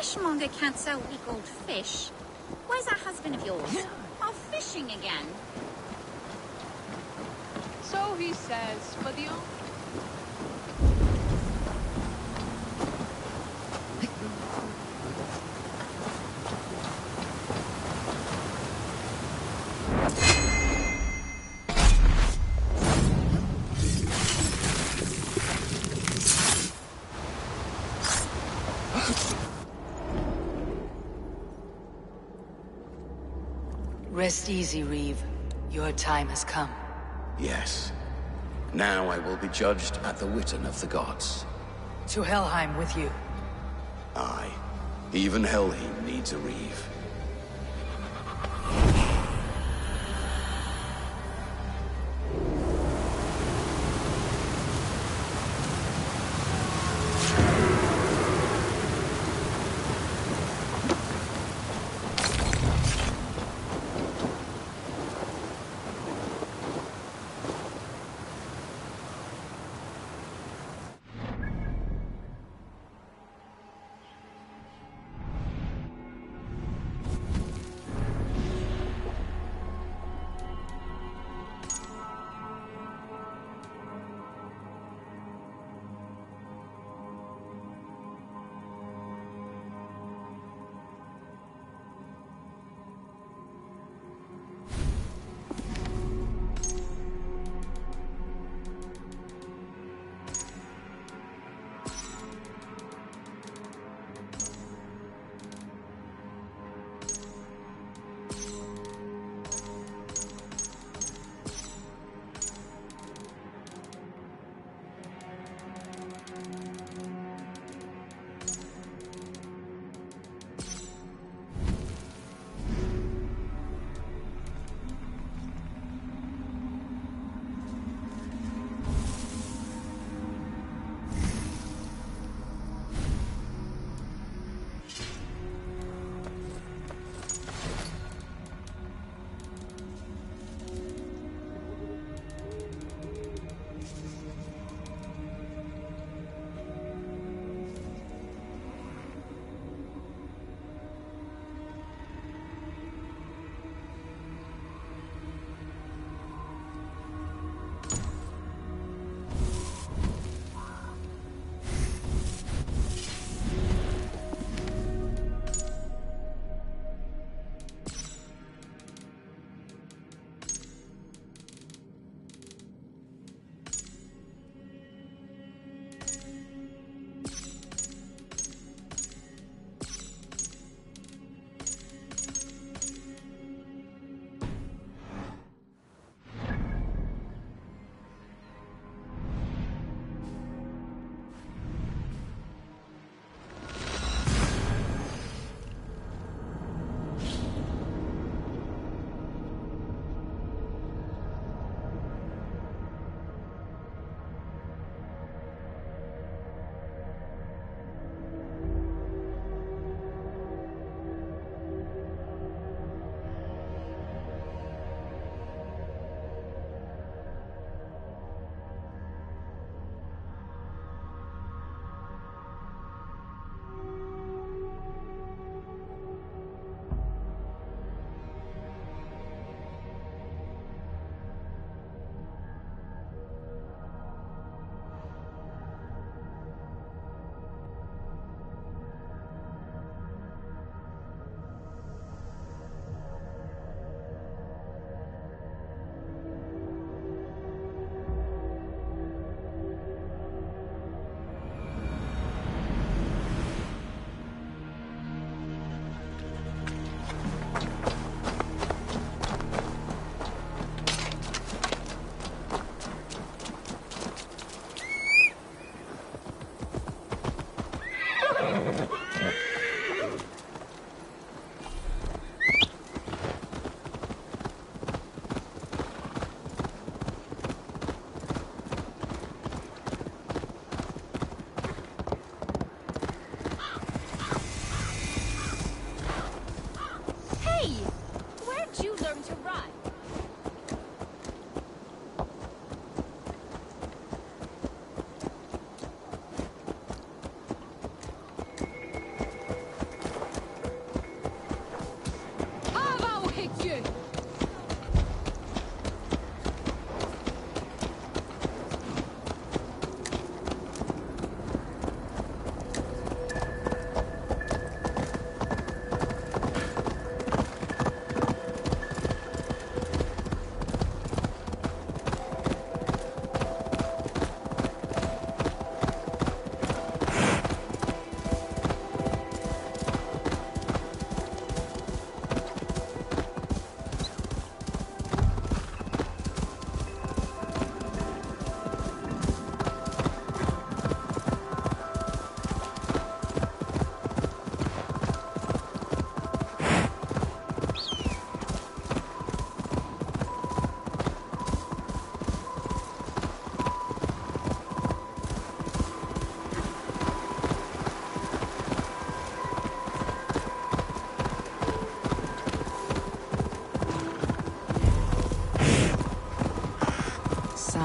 Speaker 19: Fishmonger can't sell weak old fish. Where's that husband of yours? Off fishing again.
Speaker 13: So he says, but the
Speaker 1: Rest easy, Reeve. Your time has come.
Speaker 20: Yes. Now I will be judged at the Witten of the gods.
Speaker 1: To Helheim with you.
Speaker 20: Aye. Even Helheim needs a Reeve.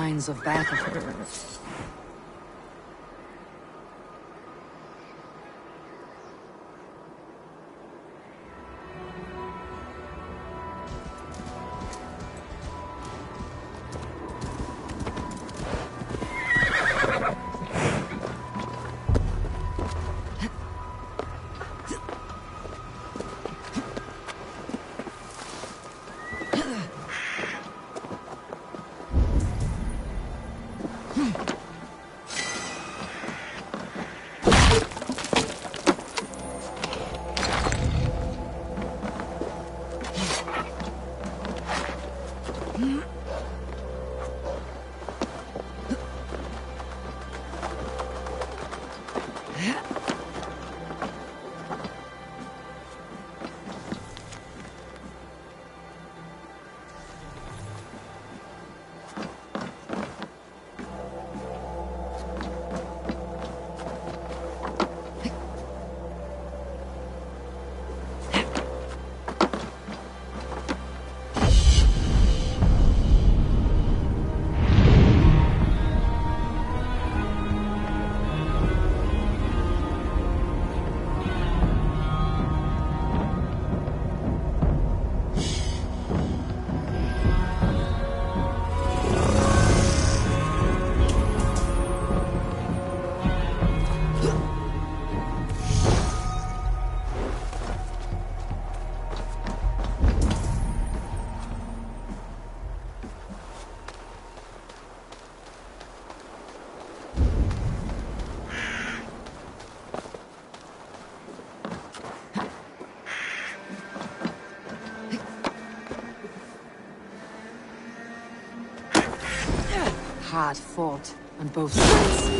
Speaker 1: signs of battle. Hard fought on both sides.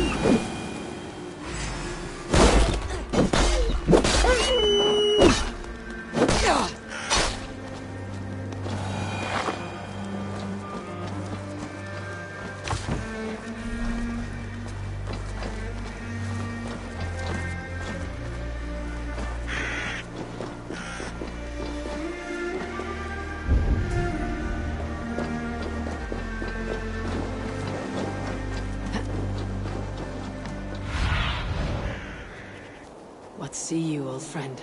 Speaker 1: What see you, old friend?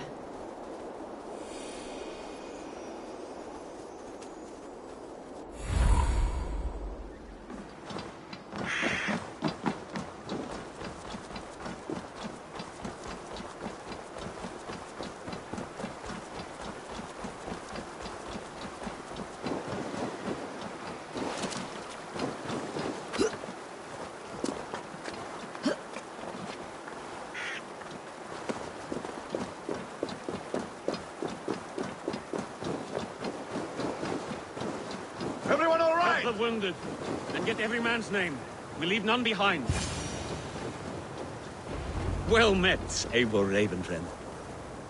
Speaker 3: Everyone all right?
Speaker 9: Help the wounded, and get every man's name. We leave none behind.
Speaker 3: Well met, Eivor Ravenfriend.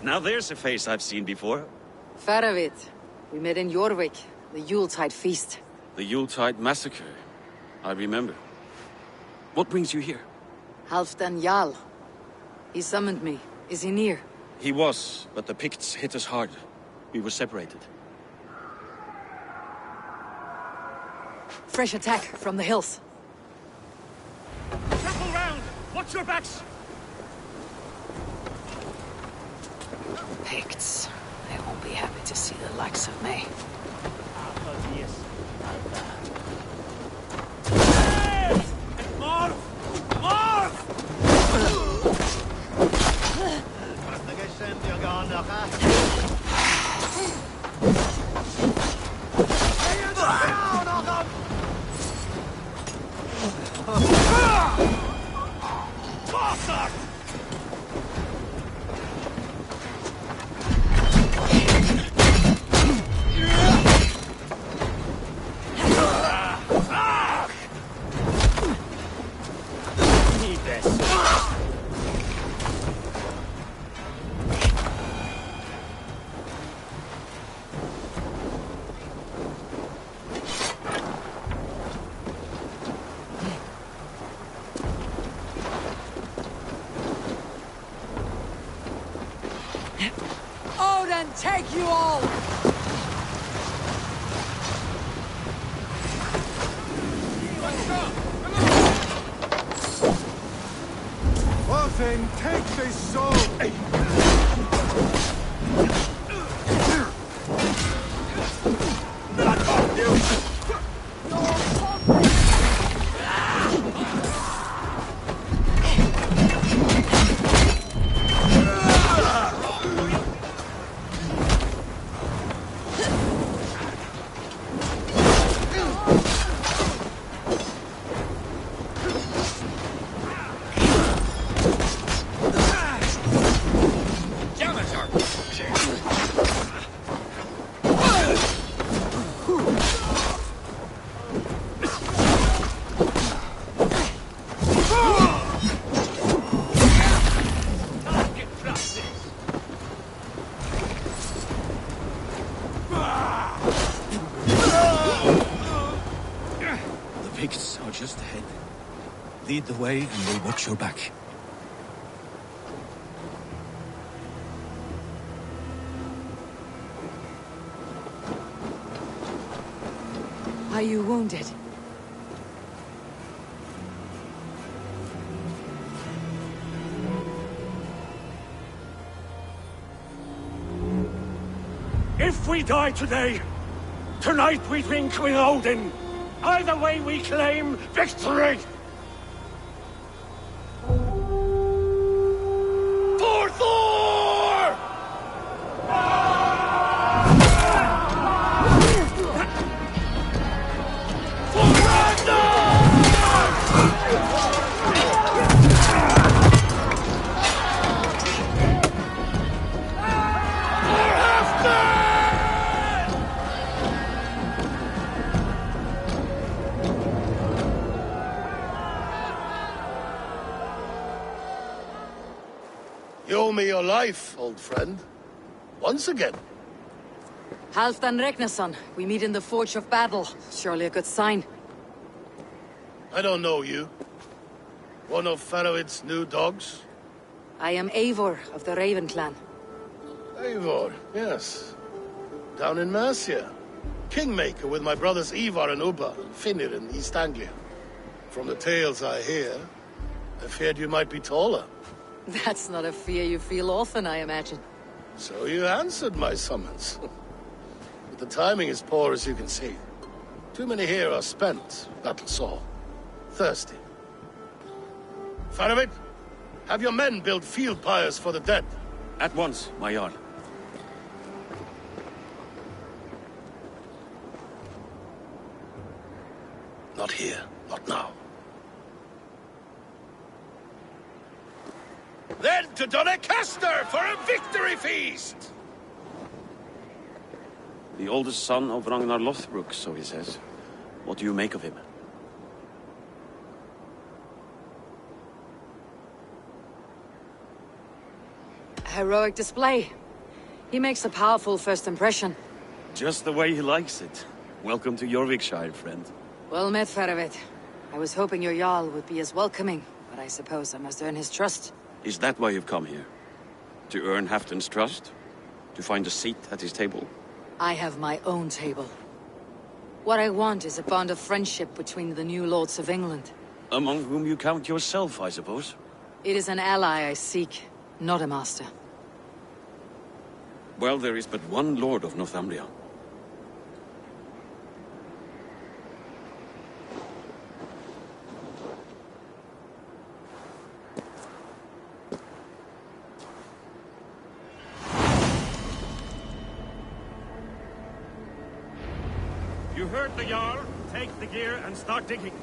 Speaker 3: Now there's a face I've seen before.
Speaker 1: Faravit. We met in Jorvik, the Yuletide feast.
Speaker 3: The Yuletide massacre. I remember. What brings you here?
Speaker 1: Halfdan Jarl. He summoned me. Is he near?
Speaker 3: He was, but the Picts hit us hard. We were separated.
Speaker 1: Fresh attack from the hills.
Speaker 9: Circle round! Watch your backs!
Speaker 1: Picts. They won't be happy to see the likes of me. Odin, take you all!
Speaker 5: Then take this soul! Not for you!
Speaker 3: Just ahead. Lead the way and we'll watch your back.
Speaker 1: Are you wounded?
Speaker 6: If we die today, tonight we drink with Odin. Either way we claim victory! For Thor! For Ragnar! For Halfdan! You owe me your life, old friend. Once again.
Speaker 1: Halfdan Ragnarsson, we meet in the Forge of Battle. Surely a good sign.
Speaker 6: I don't know you. One of Faroid's new dogs?
Speaker 1: I am Eivor of the Raven clan.
Speaker 6: Eivor, yes. Down in Mercia. Kingmaker with my brothers Ivar and Ubba, Finnr in East Anglia. From the tales I hear, I feared you might be taller.
Speaker 1: That's not a fear you feel often, I imagine.
Speaker 6: So you answered my summons. But the timing is poor, as you can see. Too many here are spent, battle-sore, thirsty. Faramir, have your men build field pyres for the dead.
Speaker 3: At once, my Jarl.
Speaker 6: Not here, not now. Then to Doncaster for a victory feast!
Speaker 3: The oldest son of Ragnar Lothbrok, so he says. What do you make of him?
Speaker 1: A heroic display. He makes a powerful first impression.
Speaker 3: Just the way he likes it. Welcome to Jorvikshire, friend.
Speaker 1: Well met, Faramir. I was hoping your Jarl would be as welcoming, but I suppose I must earn his trust.
Speaker 3: Is that why you've come here? To earn Halfdan's trust? To find a seat at his table?
Speaker 1: I have my own table. What I want is a bond of friendship between the new lords of England.
Speaker 3: Among whom you count yourself, I suppose?
Speaker 1: It is an ally I seek, not a master.
Speaker 3: Well, there is but one lord of Northumbria.
Speaker 6: You heard the Jarl. Take the gear and start digging.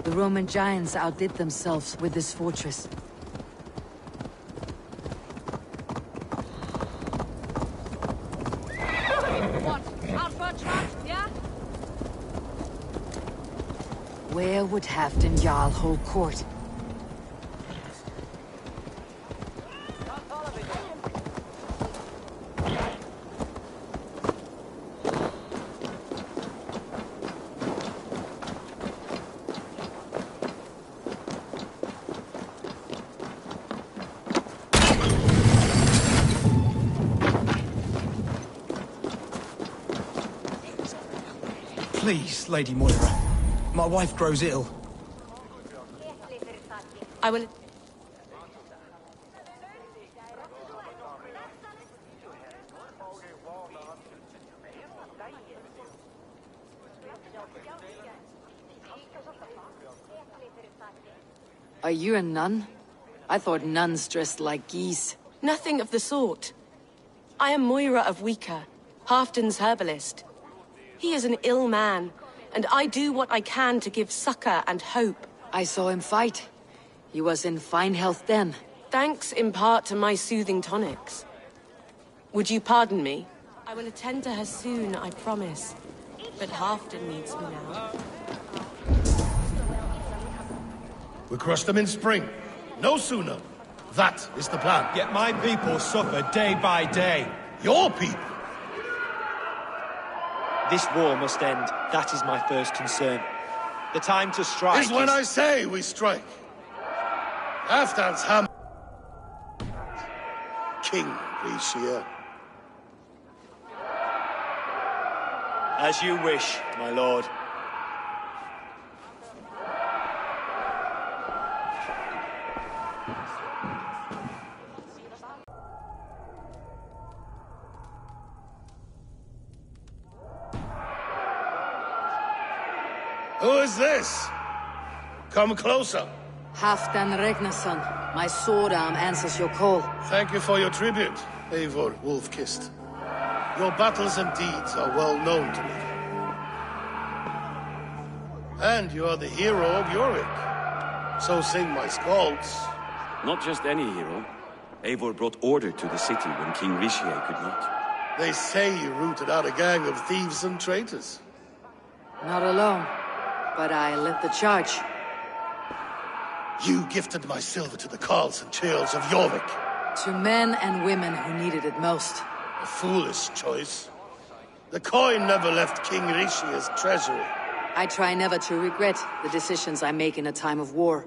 Speaker 1: The Roman giants outdid themselves with this fortress. Where would Halfdan Jarl hold court?
Speaker 10: Please, Lady Moira. My wife grows ill.
Speaker 12: I will...
Speaker 1: Are you a nun? I thought nuns dressed like geese.
Speaker 12: Nothing of the sort. I am Moira of Wika, Halfdan's herbalist. He is an ill man, and I do what I can to give succor and hope.
Speaker 1: I saw him fight. He was in fine health then.
Speaker 12: Thanks in part to my soothing tonics. Would you pardon me? I will attend to her soon, I promise. But Halfdan needs me now.
Speaker 6: We crush them in spring. No sooner. That is the plan.
Speaker 8: Yet my people suffer day by day.
Speaker 6: Your people?
Speaker 8: This war must end. That is my first concern. The time to strike
Speaker 6: is when I say we strike. Halfdan's hammer. King Rishia.
Speaker 8: As you wish, my lord.
Speaker 6: Who is this? Come closer.
Speaker 1: Halfdan Regnason, my sword arm answers your call.
Speaker 6: Thank you for your tribute, Eivor Wolf-Kissed. Your battles and deeds are well known to me. And you are the hero of Yorick. So sing my skalds.
Speaker 3: Not just any hero. Eivor brought order to the city when King Rishie could not.
Speaker 6: They say you rooted out a gang of thieves and traitors.
Speaker 1: Not alone, but I led the charge.
Speaker 6: You gifted my silver to the carls and churls of Yorick.
Speaker 1: To men and women who needed it most.
Speaker 6: A foolish choice. The coin never left King Rishie's treasury.
Speaker 1: I try never to regret the decisions I make in a time of war.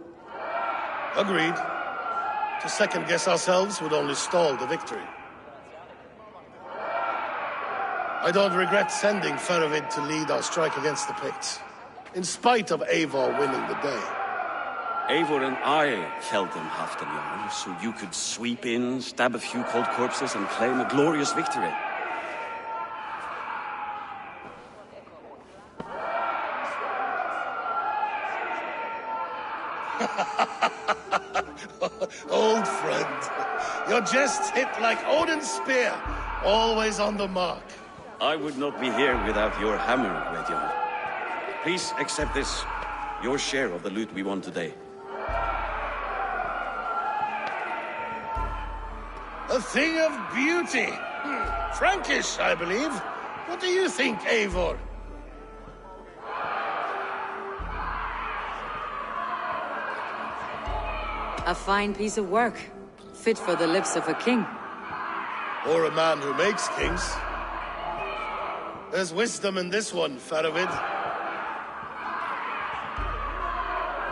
Speaker 6: Agreed. To second-guess ourselves would only stall the victory. I don't regret sending Faravid to lead our strike against the Picts, in spite of Eivor winning the day.
Speaker 3: Eivor and I held them, Halfdan Jarl, so you could sweep in, stab a few cold corpses, and claim a glorious victory.
Speaker 6: Old friend, your jests hit like Odin's spear, always on the mark.
Speaker 3: I would not be here without your hammer, Great Jarl. Please accept this, your share of the loot we won today.
Speaker 6: A thing of beauty. Frankish, I believe. What do you think, Eivor?
Speaker 1: A fine piece of work. Fit for the lips of a king.
Speaker 6: Or a man who makes kings. There's wisdom in this one, Faravid.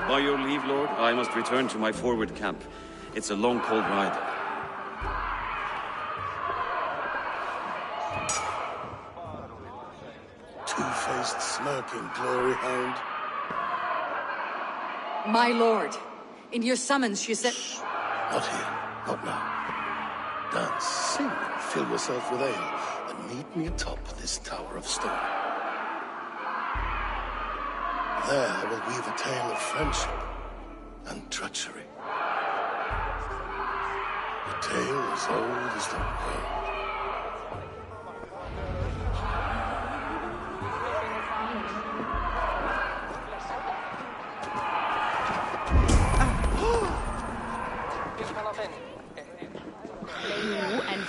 Speaker 3: By your leave, Lord, I must return to my forward camp. It's a long, cold ride.
Speaker 6: Two-faced, smirking glory hound.
Speaker 1: My lord, in your summons you said...
Speaker 6: Not here, not now. Dance, sing, and fill yourself with ale, and meet me atop this tower of stone. There I will weave a tale of friendship and treachery. A tale as old as the world.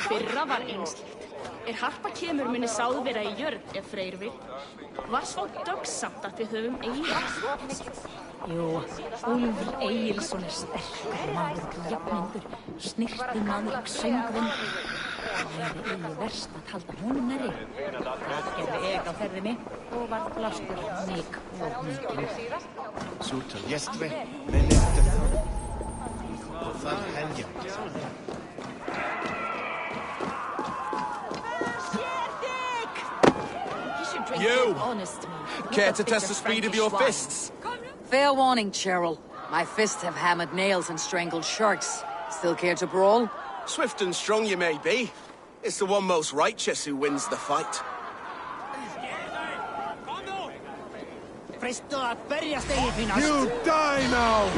Speaker 21: fyrra var engslikt. Harpa kemur muni sáð vera í jörð ef Freyr vill. Var svo döggsamt að við höfum Egil.
Speaker 22: Jú, Úlfur Egilsson sterkur maður, jafnendur, snirti maður, söngvinn. Það eigi verst að halda honum nærri. Það gerði á ferðinni og var blaskur mik og mikinn.
Speaker 18: Súta jestve, men eftir. Og það helgja.
Speaker 23: You! Care to test the speed of your fists?
Speaker 1: Fair warning, Cheryl. My fists have hammered nails and strangled sharks. Still care to brawl?
Speaker 23: Swift and strong you may be. It's the one most righteous who wins the fight.
Speaker 18: You die now!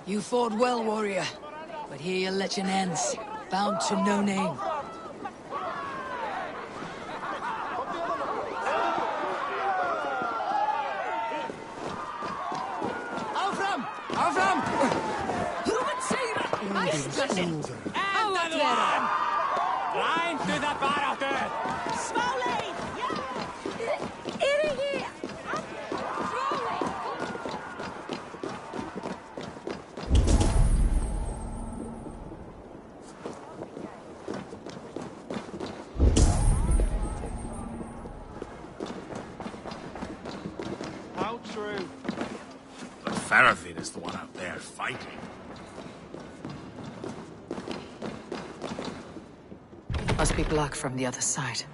Speaker 1: You fought well, warrior. But here your legend ends, bound to no name.
Speaker 21: Áfram! Áfram! Þú veit sigra! Æslasinn! Enda vera! Rændu það baráttu! Smáleið! Yrigi!
Speaker 6: How true.
Speaker 3: But Faravin is the one out there fighting.
Speaker 1: Must be blocked from the other side.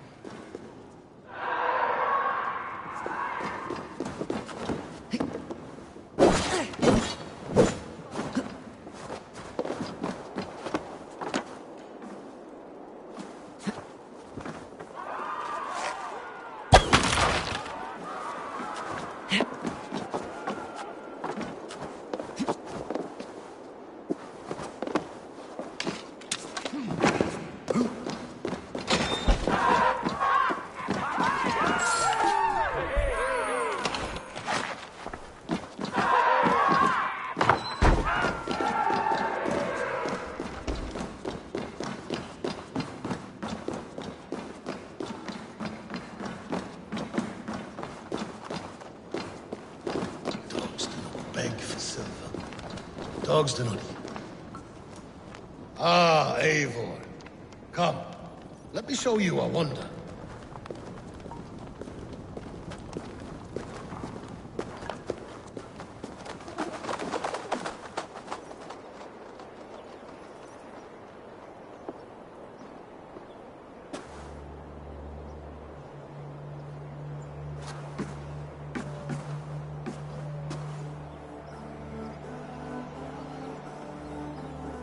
Speaker 6: Dogs do not eat. Ah, Eivor. Come, let me show you a wonder.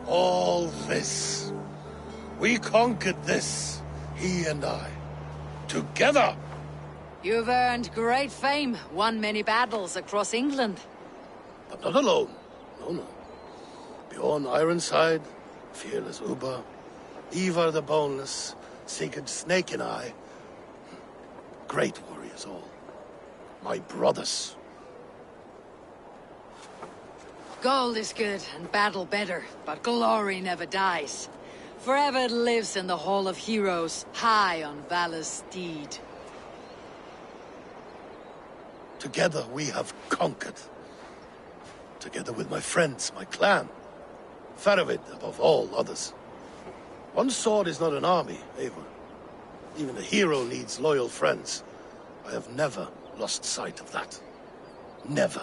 Speaker 6: All this. We conquered this, he and I. Together!
Speaker 1: You've earned great fame, won many battles across England.
Speaker 6: But not alone. No, no. Bjorn Ironside, fearless Uber, Ivar the Boneless, Sigurd Snake and I. Great warriors all. My brothers.
Speaker 1: Gold is good and battle better, but glory never dies. Forever it lives in the Hall of Heroes, high on valor's steed.
Speaker 6: Together we have conquered. Together with my friends, my clan. Faravid above all others. One sword is not an army, Eivor. Even a hero needs loyal friends. I have never lost sight of that. Never.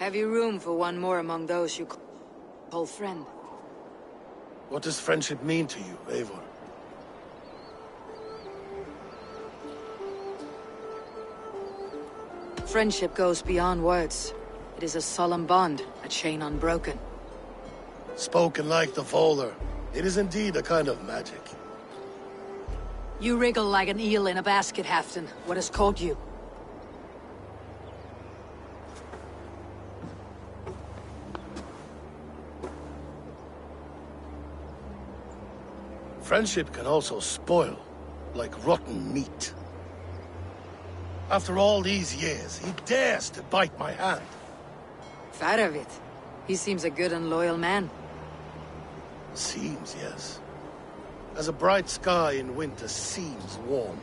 Speaker 1: Have you room for one more among those you call friend?
Speaker 6: What does friendship mean to you, Eivor?
Speaker 1: Friendship goes beyond words. It is a solemn bond, a chain unbroken.
Speaker 6: Spoken like the Volar, it is indeed a kind of magic.
Speaker 1: You wriggle like an eel in a basket, Halfdan. What has caught you?
Speaker 6: Friendship can also spoil, like rotten meat. After all these years, he dares to bite my hand.
Speaker 1: Faravit. He seems a good and loyal man.
Speaker 6: Seems, yes. As a bright sky in winter seems warm.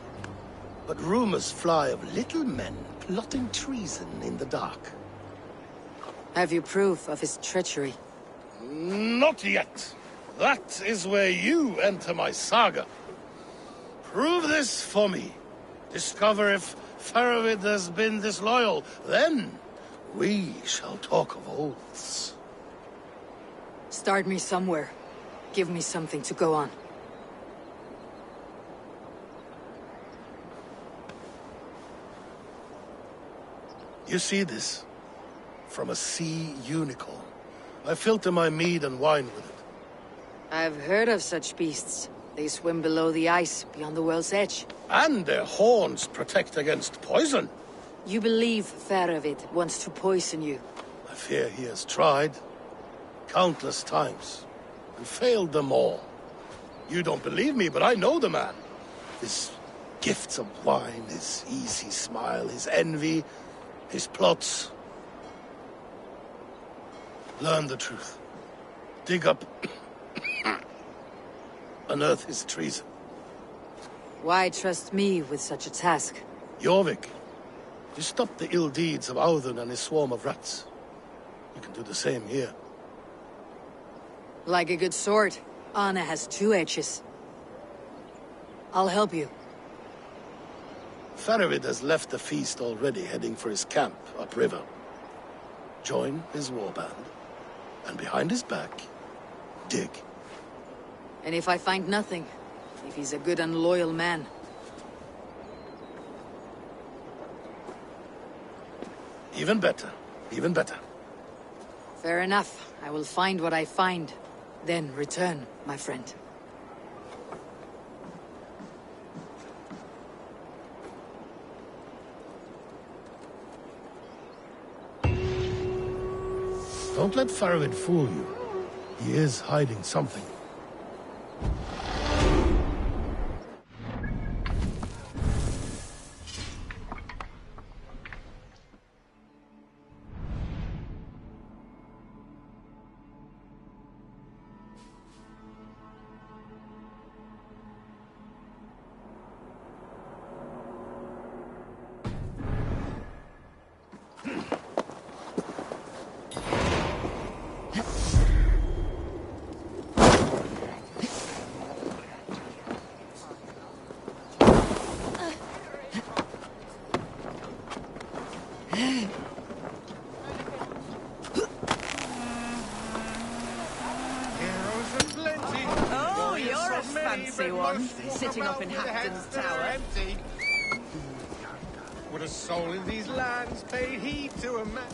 Speaker 6: But rumors fly of little men plotting treason in the dark.
Speaker 1: Have you proof of his treachery?
Speaker 6: Not yet. That is where you enter my saga. Prove this for me. Discover if Faravid has been disloyal. Then we shall talk of oaths.
Speaker 1: Start me somewhere. Give me something to go on.
Speaker 6: You see this? From a sea unicorn. I filter my mead and wine with it.
Speaker 1: I've heard of such beasts. They swim below the ice, beyond the world's edge.
Speaker 6: And their horns protect against poison.
Speaker 1: You believe Faravid wants to poison you?
Speaker 6: I fear he has tried. Countless times. And failed them all. You don't believe me, but I know the man. His gifts of wine, his easy smile, his envy, his plots. Learn the truth. Dig up... unearth his treason.
Speaker 1: Why trust me with such a task?
Speaker 6: Jorvik, you stopped the ill deeds of Audun and his swarm of rats. You can do the same here.
Speaker 1: Like a good sword, Anna has two edges. I'll help you.
Speaker 6: Faravid has left the feast already, heading for his camp upriver. Join his warband, and behind his back, dig.
Speaker 1: And if I find nothing, if he's a good and loyal man?
Speaker 6: Even better, even better.
Speaker 1: Fair enough. I will find what I find. Then return, my friend.
Speaker 6: Don't let Faravid fool you. He is hiding something.
Speaker 11: Oh, you're a fancy one, sitting up in Halfdan's tower.
Speaker 18: Would a soul in these lands pay heed to a man?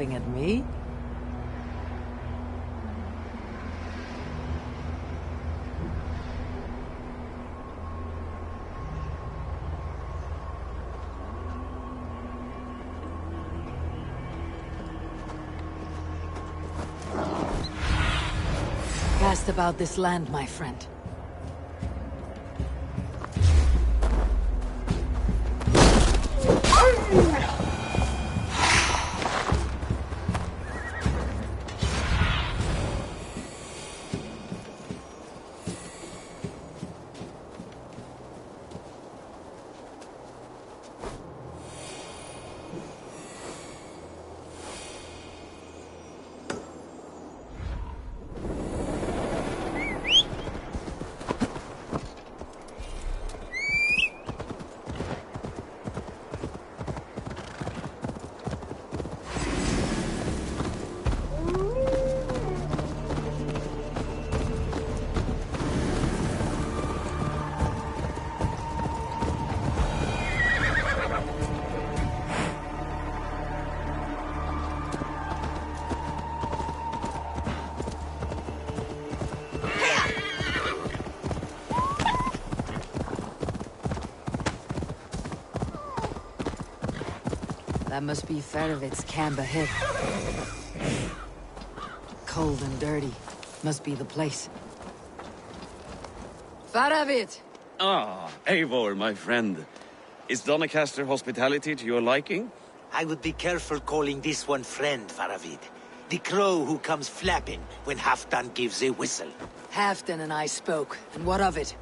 Speaker 1: laughing at me? Cast about this land, my friend. That must be Ferovit's camber hip. Cold and dirty. Must be the place. Ferovit!
Speaker 2: Ah, Eivor, my friend. Is Doncaster hospitality to your liking?
Speaker 15: I would be careful calling this one friend, Faravid. The crow who comes flapping when Halfdan gives a whistle.
Speaker 1: Halfdan and I spoke, and what of it?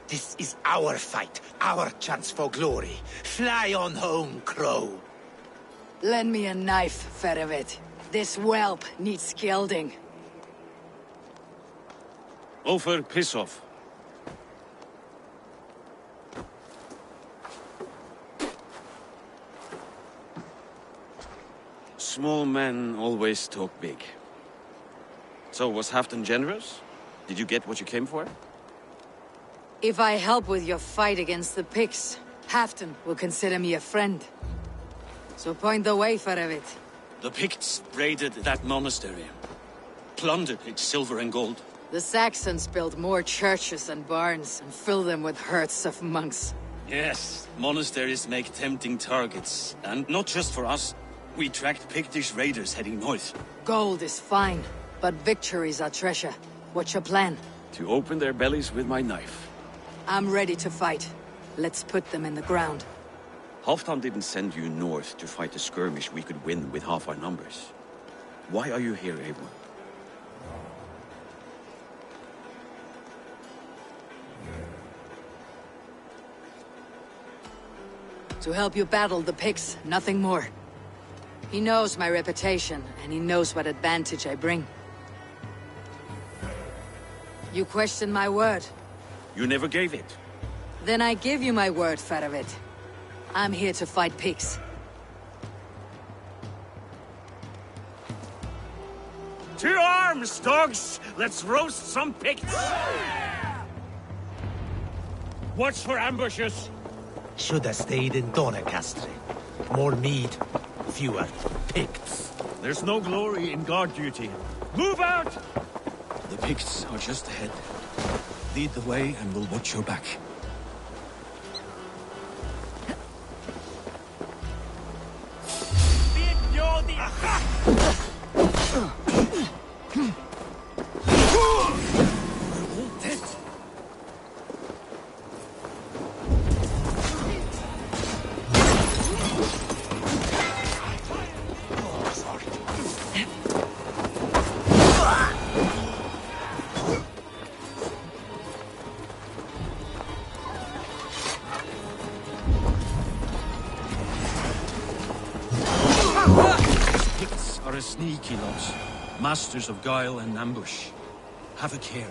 Speaker 15: This is our fight, our chance for glory. Fly on home, crow.
Speaker 1: Lend me a knife, Ferovit. This whelp needs scalding.
Speaker 2: Over, piss off. Small men always talk big. So, was Halfdan generous? Did you get what you came for?
Speaker 1: If I help with your fight against the Picts, Halfdan will consider me a friend. So point the way, Ferovit.
Speaker 3: The Picts raided that monastery. Plundered its silver and gold.
Speaker 1: The Saxons built more churches and barns, and filled them with herds of monks.
Speaker 3: Yes, monasteries make tempting targets. And not just for us. We tracked Pictish raiders heading north.
Speaker 1: Gold is fine, but victories are treasure. What's your plan?
Speaker 2: To open their bellies with my knife.
Speaker 1: I'm ready to fight. Let's put them in the ground.
Speaker 2: Halfdan didn't send you north to fight a skirmish we could win with half our numbers. Why are you here, Eivor?
Speaker 1: To help you battle the Picts, nothing more. He knows my reputation, and he knows what advantage I bring. You question my word?
Speaker 2: You never gave it.
Speaker 1: Then I give you my word, Ferovit. I'm here to fight Picts.
Speaker 3: To arms, dogs! Let's roast some Picts! Watch for ambushes!
Speaker 15: Should have stayed in Doncaster. More mead, fewer Picts.
Speaker 3: There's no glory in guard duty. Move out! The Picts are just ahead. Lead the way and we'll watch your back. A sneaky lot. Masters of guile and ambush. Have a care.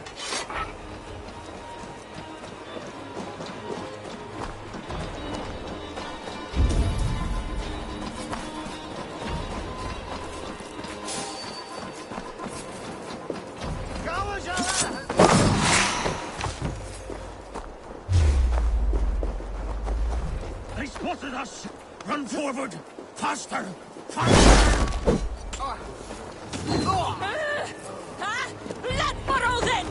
Speaker 3: They spotted us! Run forward! Faster! Faster!
Speaker 21: Let burrow then!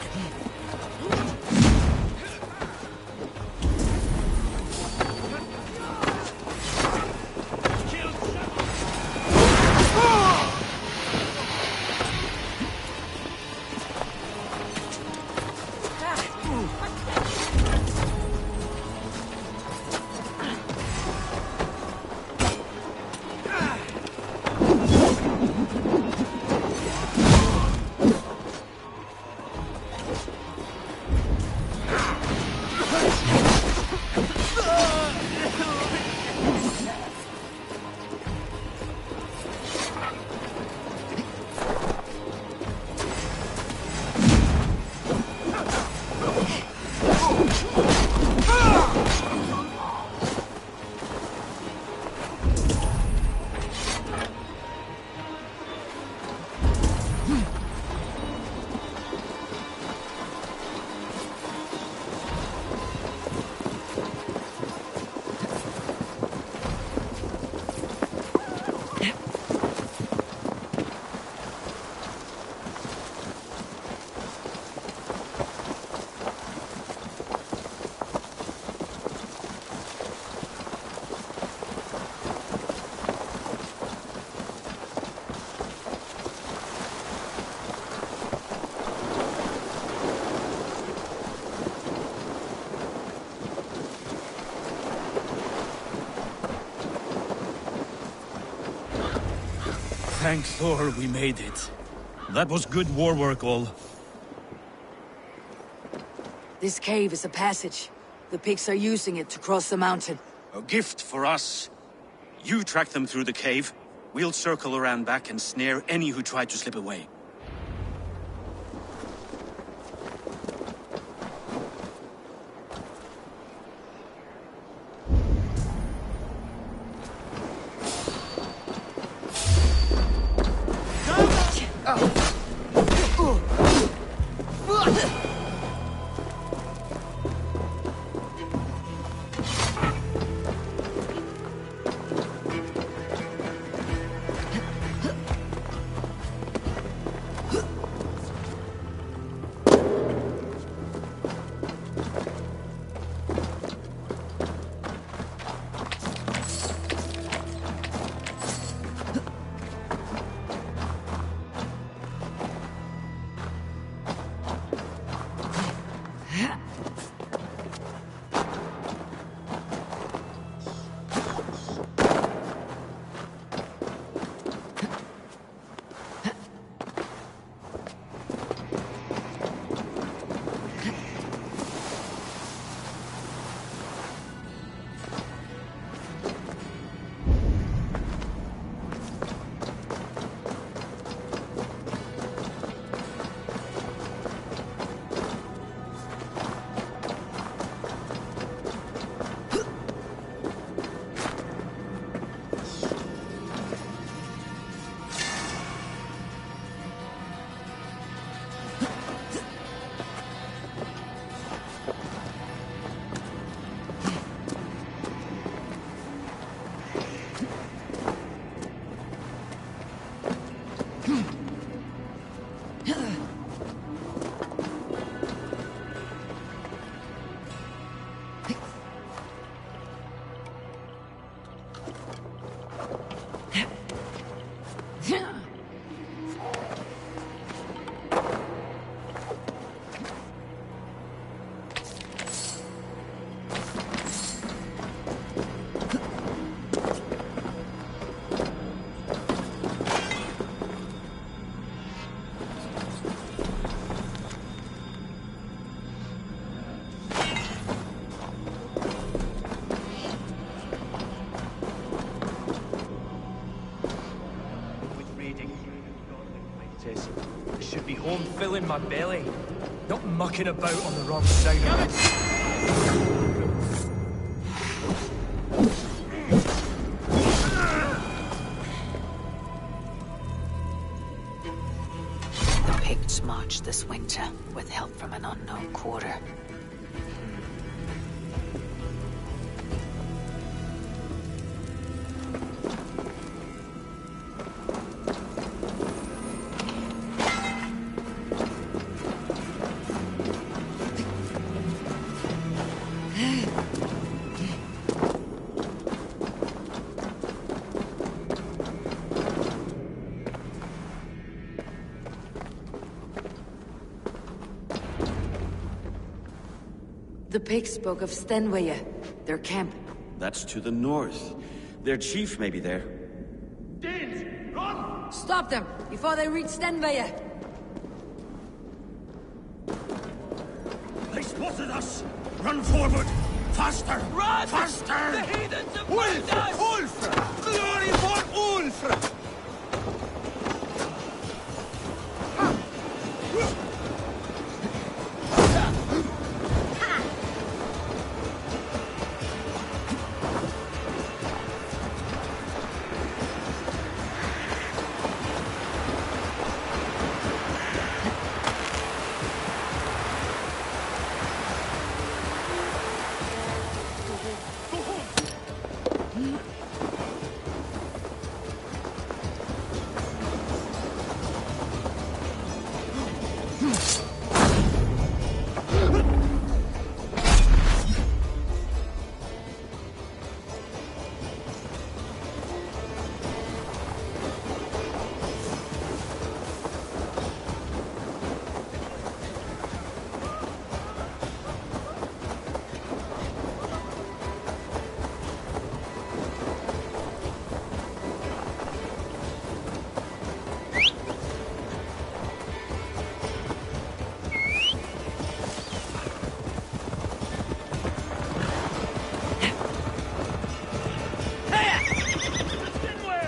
Speaker 3: Thank Thor we made it. That was good war work, all.
Speaker 1: This cave is a passage. The pigs are using it to cross the mountain.
Speaker 3: A gift for us. You track them through the cave. We'll circle around back and snare any who try to slip away.
Speaker 14: I should be home filling my belly, not mucking about on the wrong side of it.
Speaker 1: The Picts marched this winter with help from an unknown quarter. The pigs spoke of Stenveje, their camp.
Speaker 2: That's to the north. Their chief may be there.
Speaker 1: Danes, run! Stop them, before they reach Stenveje!
Speaker 3: They spotted us! Run forward! Faster!
Speaker 14: Run!
Speaker 3: Faster!
Speaker 14: The heathens have found us!
Speaker 6: Ulfra! Glory for Ulfra!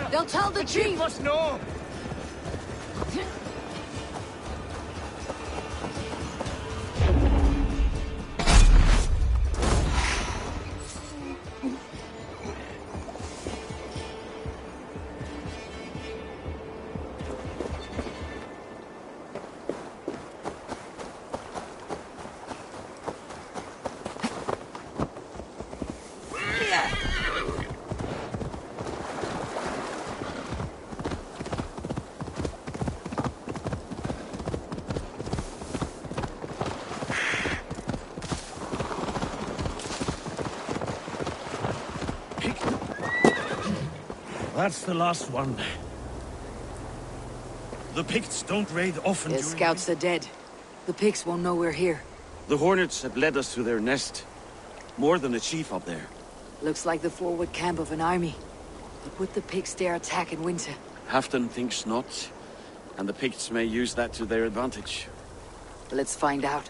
Speaker 1: They'll tell the chief!
Speaker 14: Must know!
Speaker 3: That's the last one. The Picts don't raid often.
Speaker 1: Their scouts are dead. The pigs won't know we're here.
Speaker 2: The Hornets have led us to their nest. More than a chief up there.
Speaker 1: Looks like the forward camp of an army. But would the pigs dare attack in winter?
Speaker 2: Halfdan thinks not. And the Picts may use that to their advantage.
Speaker 1: Let's find out.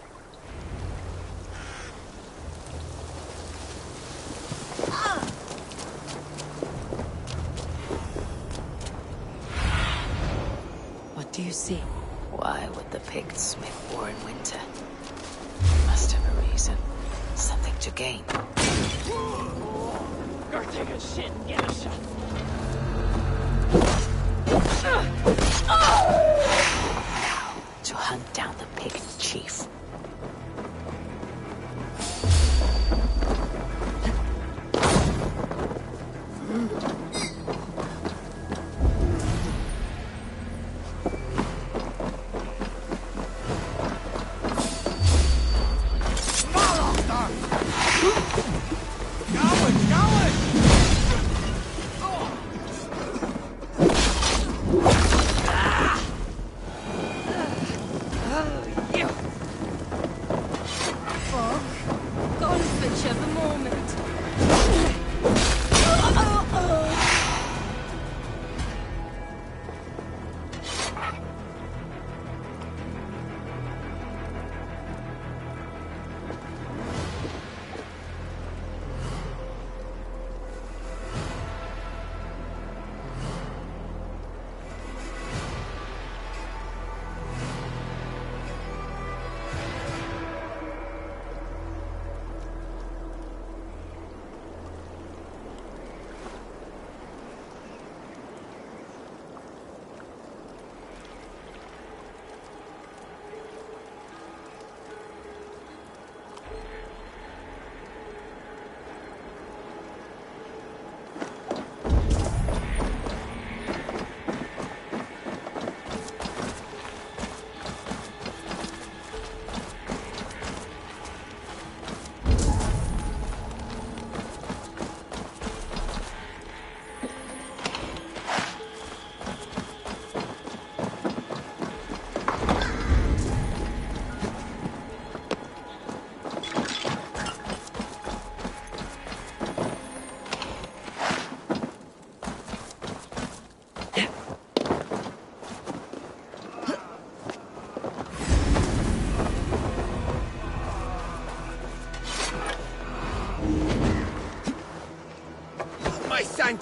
Speaker 1: What do you see? Why would the Picts make war in winter? They must have a reason. Something to gain.
Speaker 14: Go take a shit and get a shot.
Speaker 1: Now, to hunt down the Pict chief.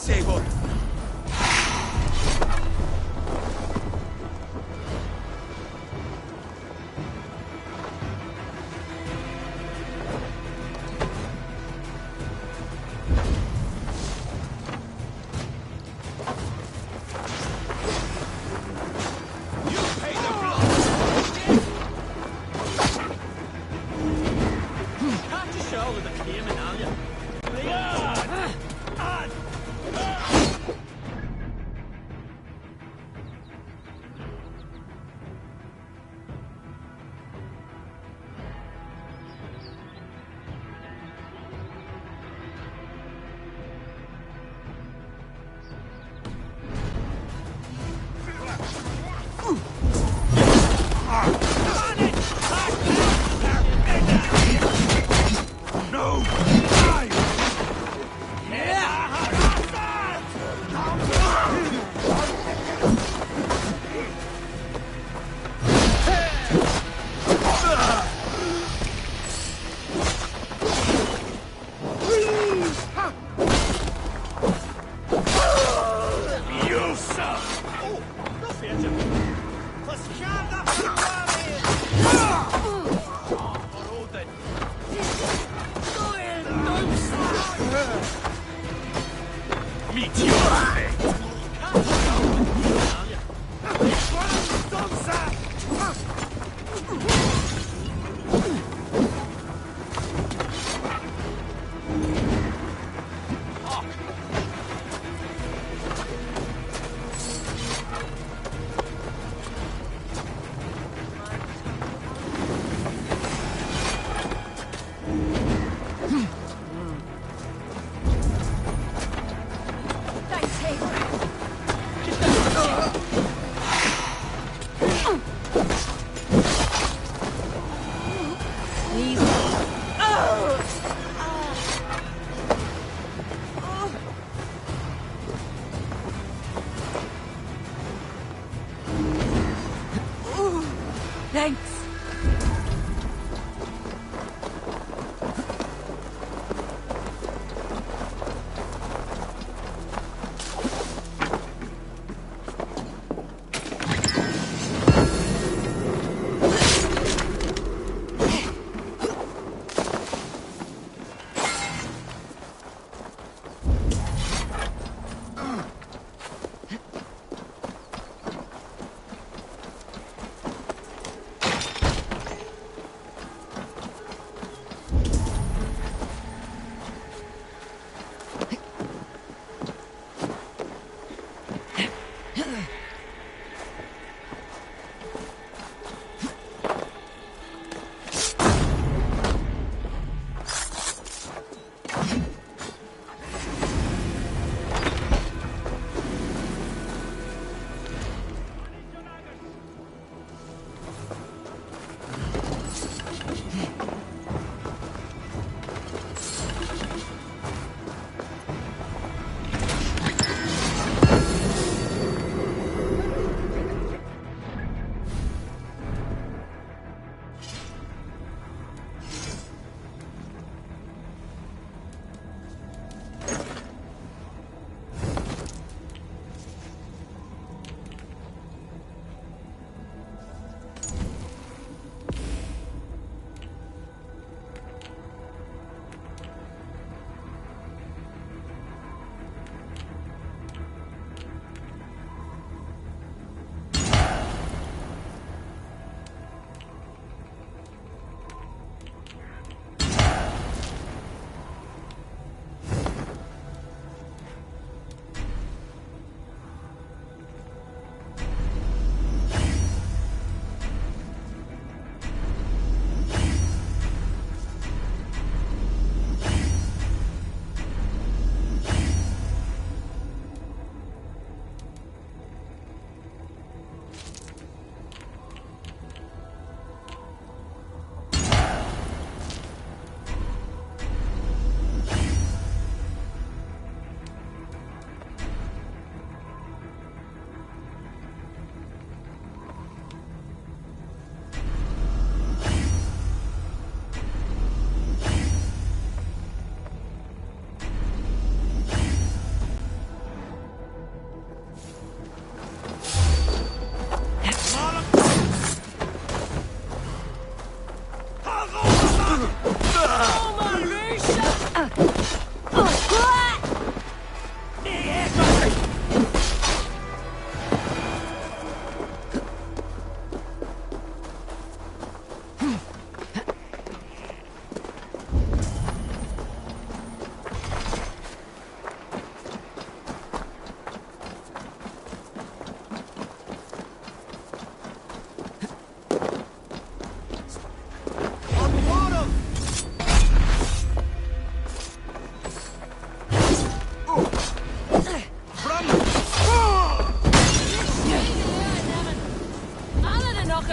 Speaker 23: lightsaber!
Speaker 1: Thanks.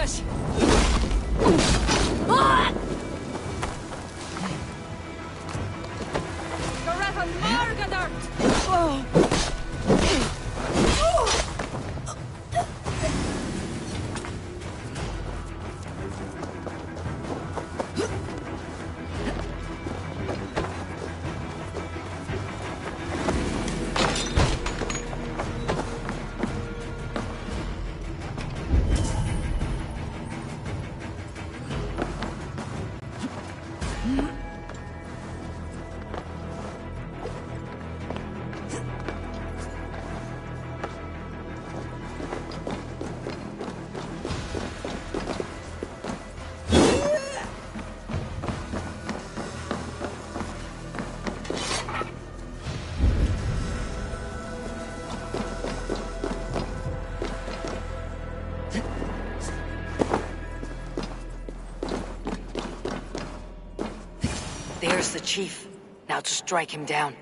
Speaker 1: this! There's the chief. Now to strike him down.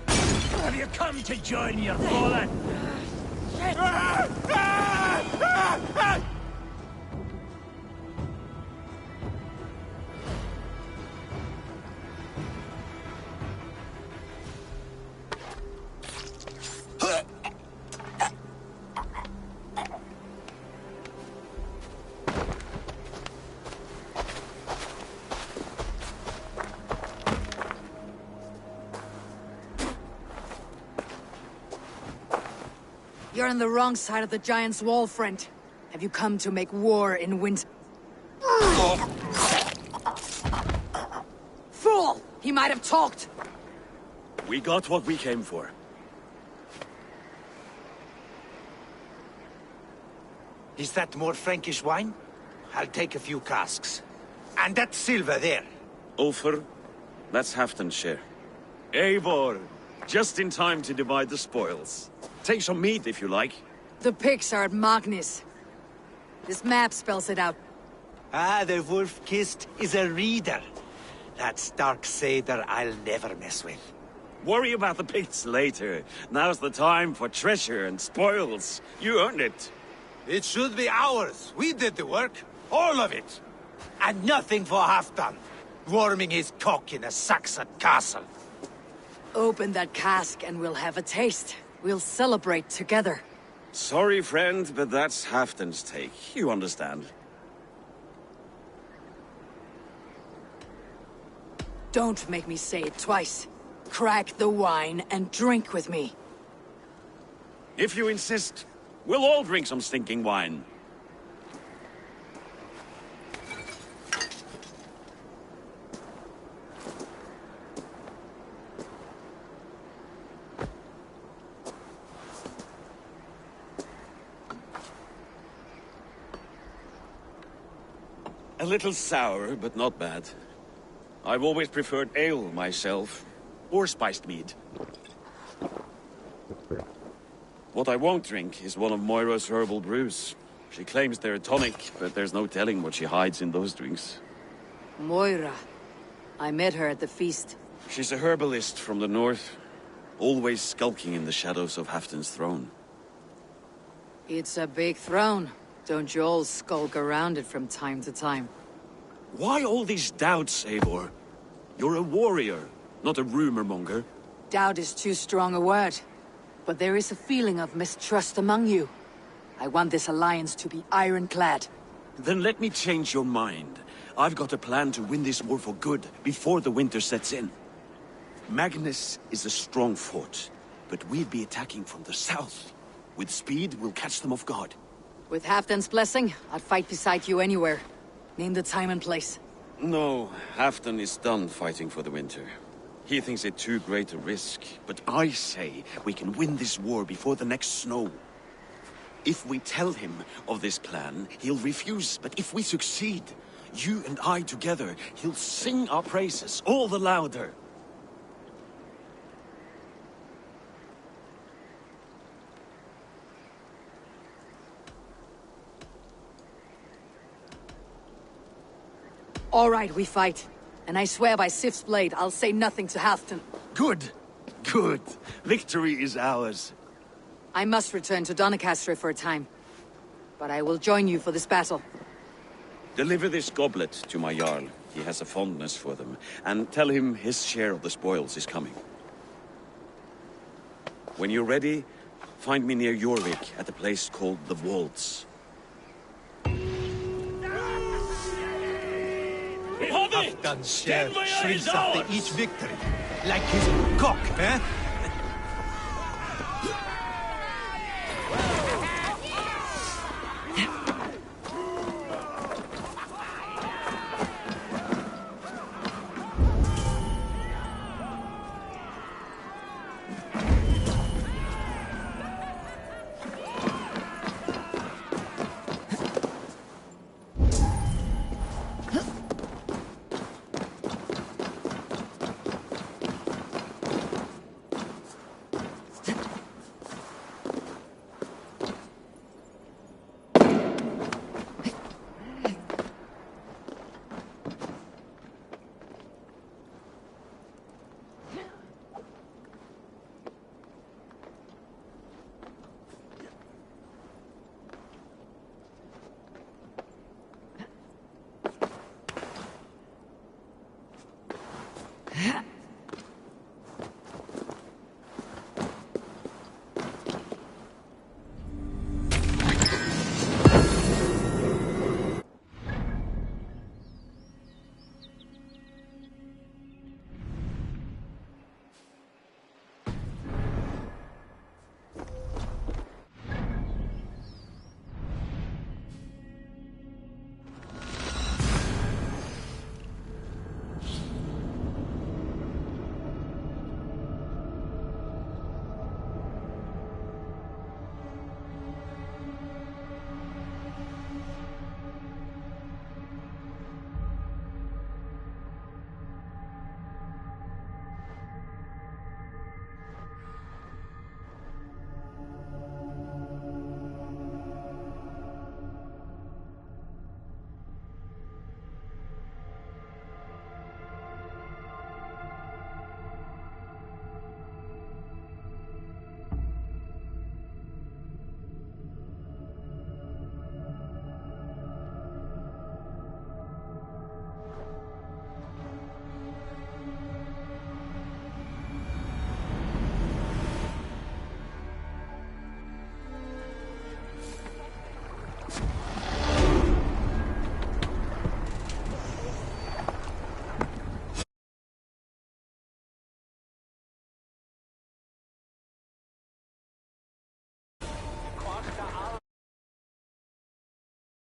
Speaker 14: Have you come to join your fallen?
Speaker 1: You're on the wrong side of the Giant's wall, friend. Have you come to make war in winter? Fool! He might have talked!
Speaker 3: We got what we came for.
Speaker 15: Is that more Frankish wine? I'll take a few casks. And that silver there.
Speaker 2: Ulfr, that's Halfdan's share.
Speaker 3: Eivor, just in time to divide the spoils. Take some meat if you like.
Speaker 1: The pigs are at Magnus. This map spells it out.
Speaker 15: Ah, the wolf-kissed is a reader. That stark satyr I'll never mess with.
Speaker 3: Worry about the pits later. Now's the time for treasure and spoils. You earned it.
Speaker 15: It should be ours. We did the work. All of it. And nothing for Halfdan. Warming his cock in a Saxon castle.
Speaker 1: Open that cask and we'll have a taste. We'll celebrate together.
Speaker 2: Sorry, friend, but that's Halfdan's take. You understand.
Speaker 1: Don't make me say it twice. Crack the wine and drink with me.
Speaker 3: If you insist, we'll all drink some stinking wine.
Speaker 2: A little sour, but not bad. I've always preferred ale myself, or spiced mead. What I won't drink is one of Moira's herbal brews. She claims they're a tonic, but there's no telling what she hides in those drinks.
Speaker 1: Moira. I met her at the feast.
Speaker 2: She's a herbalist from the north, always skulking in the shadows of Halfdan's throne.
Speaker 1: It's a big throne. Don't you all skulk around it from time to time?
Speaker 3: Why all these doubts, Eivor? You're a warrior, not a rumor monger.
Speaker 1: Doubt is too strong a word. But there is a feeling of mistrust among you. I want this alliance to be ironclad.
Speaker 3: Then let me change your mind. I've got a plan to win this war for good, before the winter sets in. Magnus is a strong fort, but we'll be attacking from the south. With speed, we'll catch them off guard.
Speaker 1: With Halfdan's blessing, I'd fight beside you anywhere. Name the time and place.
Speaker 2: No, Halfdan is done fighting for the winter. He thinks it too great a risk.
Speaker 3: But I say we can win this war before the next snow. If we tell him of this plan, he'll refuse. But if we succeed, you and I together, he'll sing our praises all the louder.
Speaker 1: All right, we fight. And I swear by Sif's blade, I'll say nothing to Halfdan.
Speaker 3: Good. Good. Victory is ours.
Speaker 1: I must return to Doncaster for a time. But I will join you for this battle.
Speaker 2: Deliver this goblet to my Jarl. He has a fondness for them. And tell him his share of the spoils is coming. When you're ready, find me near Jorvik at a place called the Waltz.
Speaker 15: Halfdan shrinks after each victory. Like his cock, eh?
Speaker 1: Yeah.